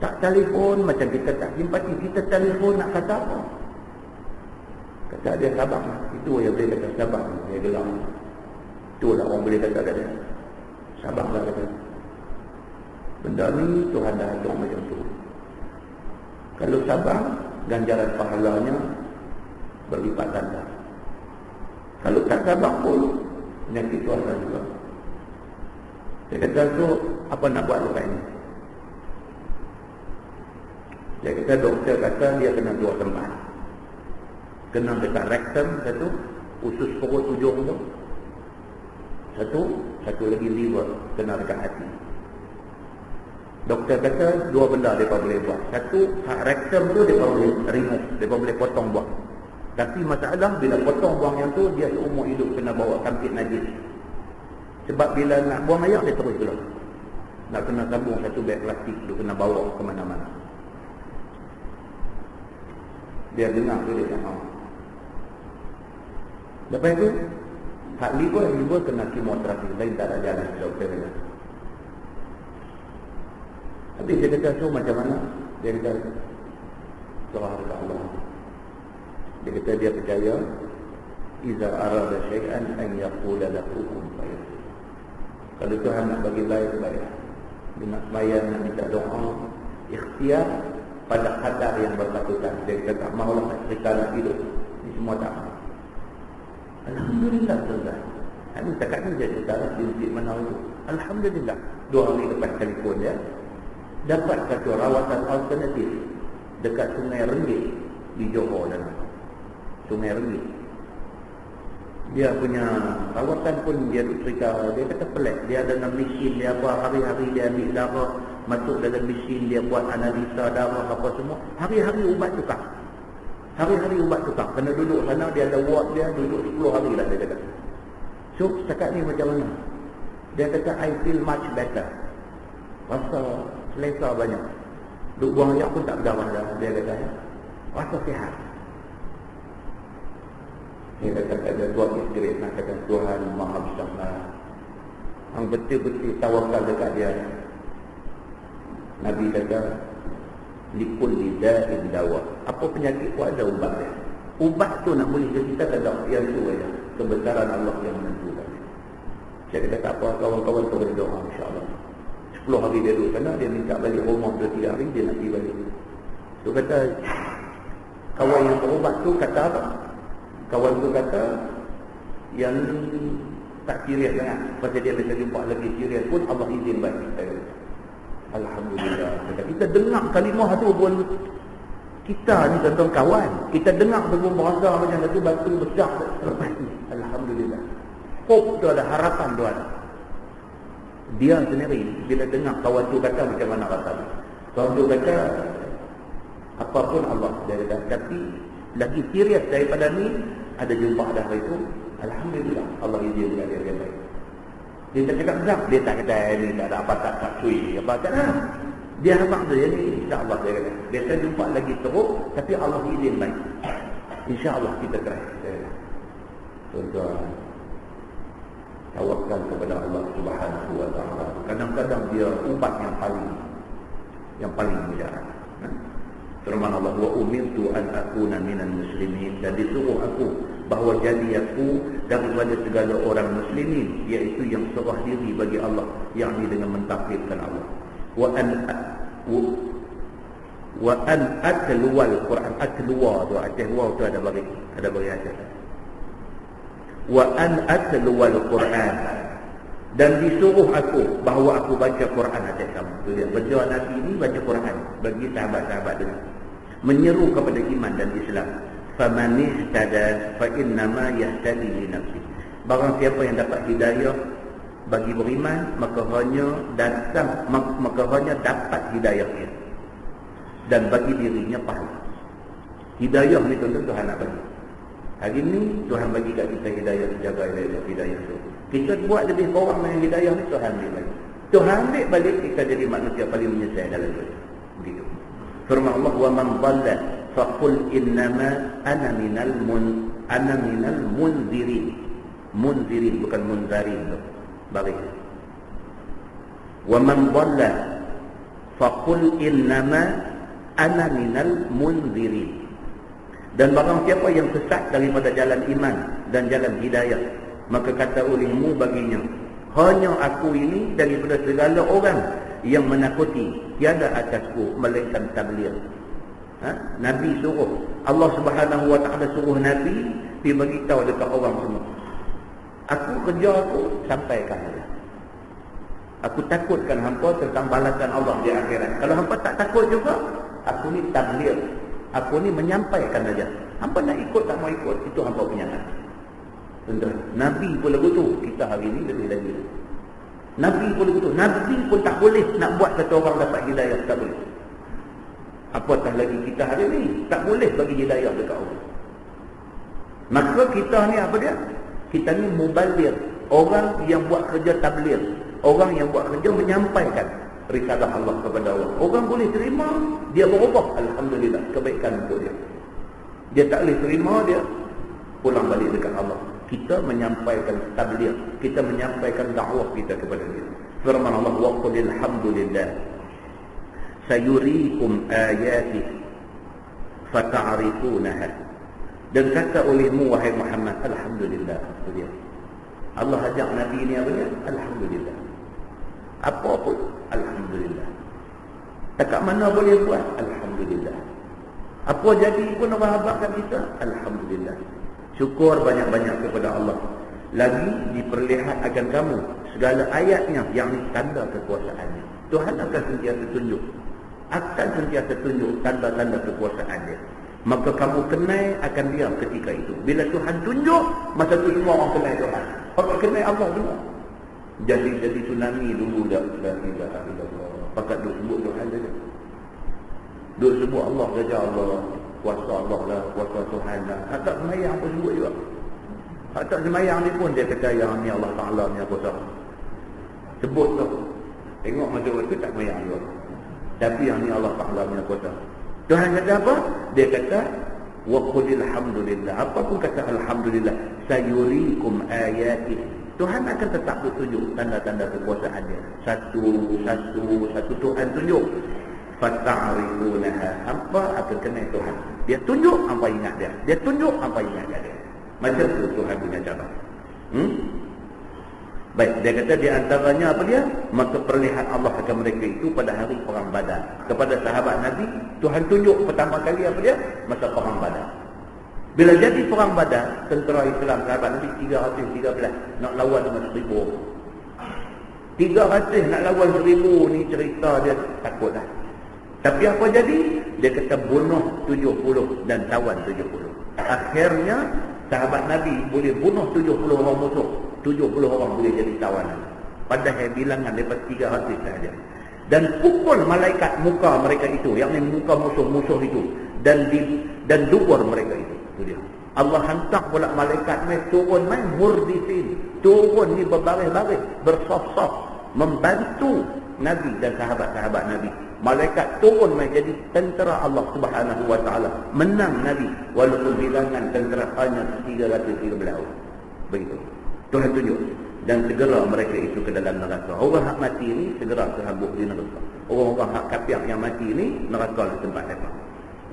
Tak telefon macam kita tak simpati, kita telefon nak kata apa? Kata dia sabar. Itu yang boleh kata sabar. Dia gelang. Itulah orang boleh kata kat dia. Sabarlah kata. Benda ni Tuhan dah atur macam tu. Kalau sabar, ganjaran pahalanya berlipat ganda. Kalau tak sabar pun, penyakit tu ada juga. Dia kata tu, apa nak buat lepas ni? Dia kata doktor kata dia kena 2 tempat. Kena dekat rektum satu, usus perut ujung tu. Satu lagi liver, kena dekat hati. Doktor kata 2 benda mereka boleh buat. Satu, hak rektum tu mereka boleh remove, mereka boleh potong buang. Tapi masalah bila potong buang yang tu, dia seumur hidup kena bawa kampit najis. Sebab bila nak buang air, dia terus keluar. Nak kena sambung satu beg plastik tu, kena bawa ke mana-mana. Dia dengar tu dia cakap. Lepas itu, hak liver kena kemoterapi. Lain tak ada jalan, doktor kata. Tapi dia kata, so macam mana? Dia kata, serah kepada Allah. Dia kata dia percaya, iza arada syai'an an yaqula lahu kun fayakun. Kalau Tuhan nak bagi baik, dia nak bayar, nak minta doa, ikhtiar pada kadar yang berpatutan. Dia kata tak maulah cerita nak hidup. Ini semua tak mahu. Alhamdulillah tuan-tuan. Kami cakap ni dia cerita di Masjid Menau itu. Alhamdulillah. 2 hari lepas telefon dia, dapat satu rawatan alternatif dekat Sungai Renggit di Johor dan Sungai Renggit. Dia punya rawatan pun dia cerita, dia kata pelik. Dia ada dalam mesin dia apa, hari-hari dia ambil darah, masuk dalam mesin dia buat analisa darah apa semua. Hari-hari ubat tukar. Hari-hari ubat tukar. Kena duduk sana, dia ada ward dia, duduk 10 hari lah dia kata. So, setakat ni macam mana? Dia kata, I feel much better. Rasa selesa banyak. Duk buang air pun tak berdarah dah. Dia kata, rasa sihat. Dia kata, ada buat istirahat nak kata, Tuhan Maha Besar. Yang betul-betul tawakal dekat dia. Nabi kata, likul lida'in dawa. Apa penyakit pun ada ubat dia. Ubat tu nak boleh kita tak ada. Yang tu aja. Kebesaran Allah yang menentukan. Saya kata tak apa, kawan-kawan tu berdoa insya-Allah. 10 hari dia duduk sana, dia minta balik rumah 2-3 hari, dia nak pergi balik. Tu kata, kawan yang berubat tu kata apa? Kawan tu kata, yang tak serius sangat. Pasal dia bisa jumpa lagi serius pun, Allah izin balik. Alhamdulillah. Kita dengar kalimah tu pun, kita ni tuan-tuan kawan, kita dengar tu pun berasa macam tu batu besar lepas ni. Alhamdulillah. Hope tu ada, harapan tu ada. Dia sendiri bila dengar kawan tu kata macam mana rasanya. Kawan tu kata apapun Allah, dia kata, tapi lagi serius daripada ni ada jumpa dah hari tu. Alhamdulillah Allah izin dia dia baik. Dia tak cakap benar, dia tak kata ni tak ada apa tak cuy apa tak ada. Dia habaq dia ni insya-Allah dia kata. Dia tak jumpa lagi teruk tapi Allah izin baik. Insya-Allah kita try. Tuan-tuan, tawakal kepada Allah Subhanahu wa taala. Kadang-kadang dia ubat yang paling mujarab. Firman Allah, wa umirtu an akuna minal muslimin, dan disuruh aku bahawa jadi aku daripada segala orang muslimin, iaitu yang serah diri bagi Allah, yakni dengan mentauhidkan Allah. Wa an atluwal Quran, atluwa tu ada bagi ajar. Wa an atluwal Quran, dan disuruh aku bahawa aku baca Quran atas kamu. Tu dia benda Nabi ni baca Quran bagi sahabat-sahabat dia, menyeru kepada iman dan Islam. Faman ihtada fa innama yahtadi li nafsi. Barang siapa yang dapat hidayah, bagi beriman, maka hanya dapat hidayahnya, dan bagi dirinya pahala. Hidayah ni tuan-tuan Tuhan nak bagi. Hari ni Tuhan bagi kat kita hidayah, jaga hidayah tu. Kita buat lebih kurang dengan hidayah ni, Tuhan ambil balik. Tuhan ambil balik, kita jadi manusia paling menyesal dalam dunia. Begitu. Firman Allah, wa man dhalla faqul innama ana minal munzirin. Munzirin bukan munzarin tu. Baris. Wa man dhalla faqul innama ana minal munzirin. Dan barang siapa yang sesat daripada jalan iman dan jalan hidayah, maka kata olehmu baginya, hanya aku ini daripada segala orang yang menakuti, tiada atasku melainkan tabligh. Nabi suruh, Allah Subhanahu wa taala suruh Nabi pergi beritahu dekat orang semua. Aku kerja aku sampaikan saja. Aku takutkan hampa tentang balasan Allah di akhirat. Kalau hampa tak takut juga, aku ni tabligh. Aku ni menyampaikan saja. Hampa nak ikut tak mau ikut, itu hampa punya hati. Tentu. Nabi pun lagu tu, kita hari ni lebih lagi. Nabi pun lagu tu. Nabi pun tak boleh nak buat satu orang dapat hidayah, tak boleh. Apatah lagi kita hari ni, tak boleh bagi hidayah dekat orang. Maka kita ni apa dia? Kita ni mubaligh, orang yang buat kerja tabligh, orang yang buat kerja menyampaikan risalah Allah kepada orang. Orang boleh terima, dia berubah, alhamdulillah, kebaikan untuk dia. Dia tak boleh terima, dia pulang balik dekat Allah. Kita menyampaikan tabligh, kita menyampaikan dakwah kita kepada dia. Firman Allah, wa qul alhamdulillah sayuriikum ayati fata'rifunaha. Dan kata olehmu wahai Muhammad, alhamdulillah. Dia Allah ajak Nabi ni apa dia? Alhamdulillah. Apa pun alhamdulillah. Dekat mana boleh buat? Alhamdulillah. Apa jadi pun orang habaqkan kita? Alhamdulillah. Syukur banyak-banyak kepada Allah. Lagi diperlihat akan kamu segala ayatnya, yang ini tanda kekuasaannya. Tuhan akan sentiasa tunjuk, tanda-tanda kekuasaan dia. Maka kamu kenal akan dia ketika itu. Bila Tuhan tunjuk, masa tu semua orang kenal Tuhan. Orang kenal Allah semua. Jadi tsunami dulu dah. La ilaha illallah. Pakat duk sebut Tuhan saja. Duk sebut Allah saja. Allah, kuasa Allah lah, kuasa Tuhan lah. Tak semayang pun sebut juga. Tak semayang ni pun dia kata yang ni Allah Ta'ala ni kuasa. Sebut tu. Tengok masa waktu tak semayang juga. Tapi yang ni Allah Ta'ala ni kuasa. Tuhan kata apa? Dia kata wa qulil hamdulillah. Apa pun kata alhamdulillah. Sayuriikum ayati. Tuhan akan tetap tunjuk tanda-tanda kekuasaan dia. Satu Tuhan tunjuk. Fata'rifunaha. Hampa akan kenal Tuhan. Dia tunjuk, hampa ingat dia. Dia tunjuk, hampa ingat dia. Macam tu Tuhan punya cara. Baik, dia kata di antaranya apa dia? Maka perlihat Allah akan mereka itu pada hari perang Badar. Kepada sahabat Nabi, Tuhan tunjuk pertama kali apa dia? Masa perang Badar. Bila jadi perang Badar, tentera Islam sahabat Nabi 313 nak lawan dengan 1000. 300 nak lawan 1000 ni cerita dia takutlah. Tapi apa jadi? Dia kata bunuh 70 dan tawan 70. Akhirnya sahabat Nabi boleh bunuh 70 orang musuh. 70 orang boleh jadi tawanan. Padahal bilangan lepas 300 sahaja. Dan pukul malaikat muka mereka itu, yang ini muka musuh-musuh itu, dan dubur mereka itu. Itu dia. Allah hantar pula malaikat mai turun mai murdisin. Turun ni berbaris-baris, bersaf-saf membantu Nabi dan sahabat-sahabat Nabi. Malaikat turun mai jadi tentera Allah Subhanahu wa taala. Menang Nabi walaupun bilangan tentera hanya 313 orang. Begitu. Tuhan tunjuk. Dan segera mereka itu ke dalam neraka. Orang hak mati ni segera terhabuk di neraka. Orang-orang hak kafir yang mati ni neraka di tempat mereka.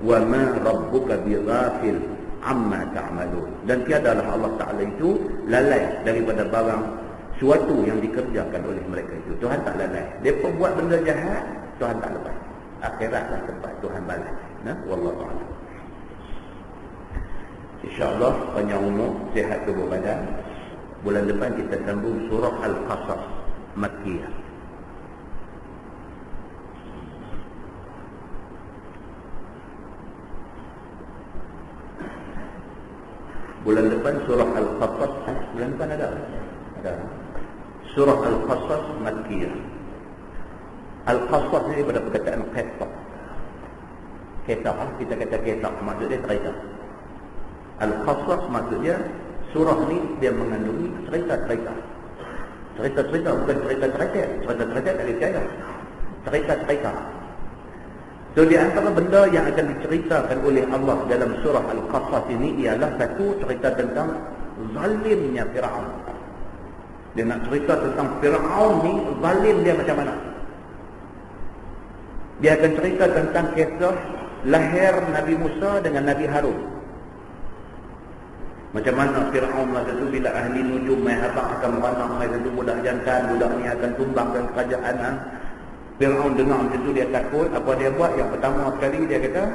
Wa ma rabbuka bighafil amma ta'malun. Dan tiadalah Allah Ta'ala itu lalai daripada barang suatu yang dikerjakan oleh mereka itu. Tuhan tak lalai. Dia pun buat benda jahat, Tuhan tak lepas. Akhiratlah tempat Tuhan balas. Nah, wallahu a'lam. InsyaAllah panjang umur, sihat tubuh badan. Bulan depan kita sambung surah Al-Qasas Makkiyah. Bulan depan surah Al-Qasas. Bulan depan ada? Ada. Surah Al-Qasas Makkiyah. Al-Qasas ni daripada perkataan qisas. Kisah, kita kata kisah, maksudnya cerita. Al-Qasas maksudnya surah ni dia mengandungi cerita-cerita. Cerita-cerita bukan cerita-cerita. Cerita-cerita tak percaya. Cerita-cerita. So di antara benda yang akan diceritakan oleh Allah dalam surah Al-Qasas ini ialah satu cerita tentang zalimnya Fir'aun. Dia nak cerita tentang Fir'aun ni, zalim dia macam mana. Dia akan cerita tentang kisah lahir Nabi Musa dengan Nabi Harun. Macam mana Fir'aun masa tu bila ahli nujum mai habaq akan beranak mai satu budak jantan, budak ni akan tumbangkan kerajaan. Fir'aun dengar macam tu dia takut. Apa dia buat? Yang pertama sekali dia kata,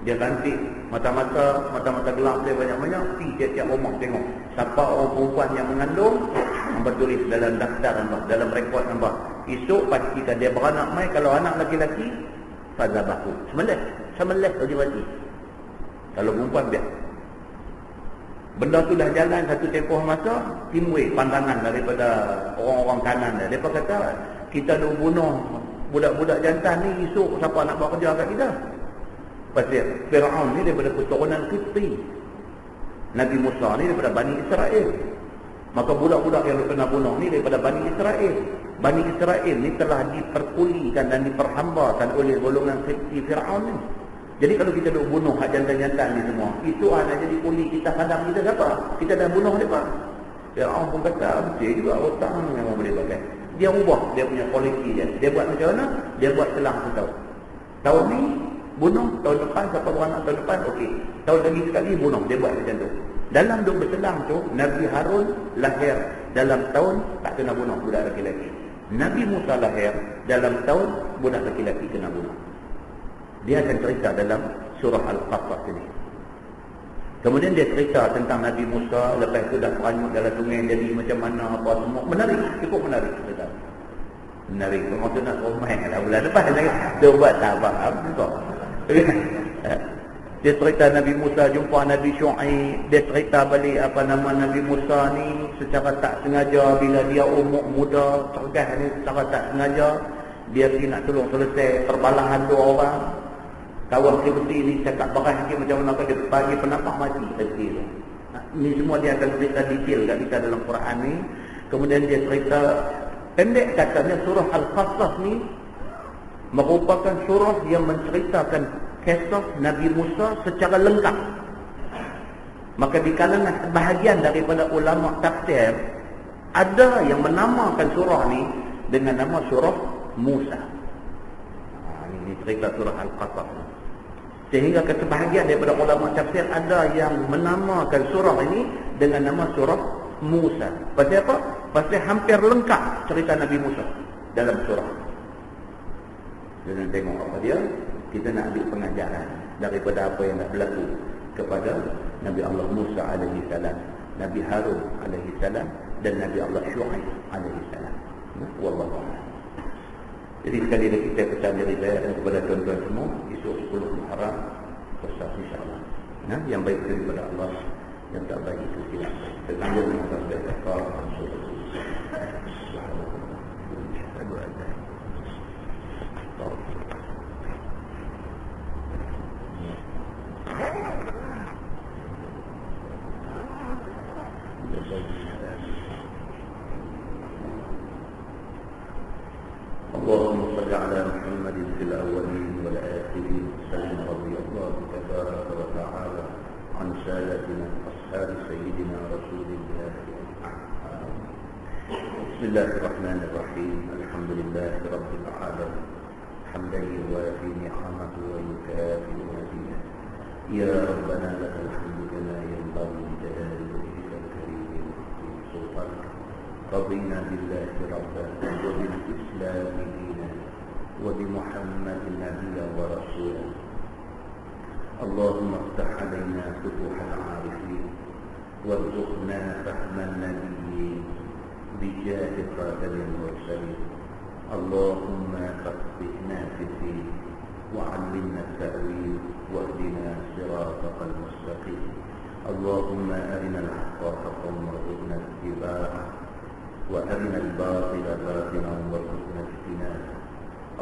dia rantik mata-mata gelap dia banyak-banyak, pergi tiap-tiap rumah tengok siapa orang perempuan yang mengandung, hamba tulis dalam daftar hamba, dalam rekod hamba. Esok pastikan dia beranak mai, kalau anak lelaki fazabahu, sembelih dia mati. Kalau perempuan biar. Benda tu dah jalan satu tempoh masa, timbul pandangan daripada orang-orang kanan dia. Mereka kata, kita nak bunuh budak-budak jantan ni, esok siapa nak buat kerja kat kita? Pasal Fir'aun ni daripada keturunan Qibti. Nabi Musa ni daripada Bani Israel. Maka budak-budak yang kena bunuh ni daripada Bani Israel. Bani Israel ni telah diperkulikan dan diperhambakan oleh golongan Qibti Fir'aun ni. Jadi kalau kita nak bunuh hak jantan-jantan ni semua, itu nak jadi kuli kita, kadang kita siapa? Kita dah bunuh mereka. Fir'aun pun kata, betul juga otak ni memang boleh pakai. Dia ubah dia punya polisi dia. Dia buat macam mana? Dia buat selang setahun. Tahun ni bunuh, tahun depan siapa beranak tahun depan, okey. Tahun lagi sekali bunuh, dia buat macam tu. Dalam duk berselang tu, Nabi Harun lahir dalam tahun tak kena bunuh budak lelaki. Nabi Musa lahir dalam tahun budak lelaki kena bunuh. Dia akan cerita dalam surah Al-Qasas ini. Kemudian dia cerita tentang Nabi Musa, lepas tu dah peranyut dalam sungai jadi macam mana apa semua. Menarik, cukup menarik cerita. Menarik, maksud nak romai lah bulan lepas dia buat tak faham juga. Dia cerita Nabi Musa jumpa Nabi Syuaib. Dia cerita balik apa nama Nabi Musa ni secara tak sengaja bila dia umur muda, cergas ni, secara tak sengaja dia pergi nak tolong selesai perbalahan dua orang. Kawan Qibti ni cakap barang sikit macam mana dia bagi penampak mati kecil. Ini semua dia akan cerita detail kat kita dalam Quran ni. Kemudian dia cerita pendek katanya surah Al-Qasas ni merupakan surah yang menceritakan kisah Nabi Musa secara lengkap. Maka di kalangan sebahagian daripada ulama tafsir ada yang menamakan surah ni dengan nama surah Musa. Ini cerita surah Al-Qasas. Sehingga kesebahagian daripada ulama tafsir ada yang menamakan surah ini dengan nama surah Musa. Pasal apa? Pasal hampir lengkap cerita Nabi Musa dalam surah. Jangan tengok apa dia, kita nak ambil pengajaran daripada apa yang nak berlaku kepada Nabi Allah Musa alaihi salam, Nabi Harun alaihi salam dan Nabi Allah Syuaib alaihi salam. Wallahu a'lam. Jadi sekali lagi saya pesan diri saya dan kepada tuan-tuan semua, esok 10 Muharram puasa insya-Allah. Yang baik daripada Allah, yang tak baik itu silap. Tertanggung dengan tasbih takbir. اللهم صل على محمد في الأولين والآخرين وسلم رضي الله تبارك وتعالى عن سادتنا أصحاب سيدنا رسول الله. بسم الله الرحمن الرحيم. الحمد لله رب العالمين حمدا يوافي نعمه ويكافئ مزيده. يا ربنا لك الحمد كما ينبغي لجلال وجهك الكريم وعظيم سلطانك. رضينا بالله ربا وبالإسلام دينا وبمحمد نبيا ورسولا. اللهم افتح علينا فتوح العارفين وارزقنا فهم النبيين بجاه خاتم المرسلين. اللهم فقهنا في الدين وعلمنا التأويل واهدنا صراطك المستقيم. اللهم أرنا الحق حقا وارزقنا اتباعه وأرنا الباطل باطلا وارزقنا اجتنابه.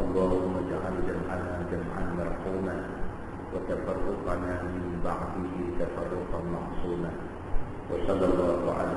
اللهم اجعل جمعنا جمعا مرحوما وتفرقنا من بعده تفرقا معصوما. وصلى الله على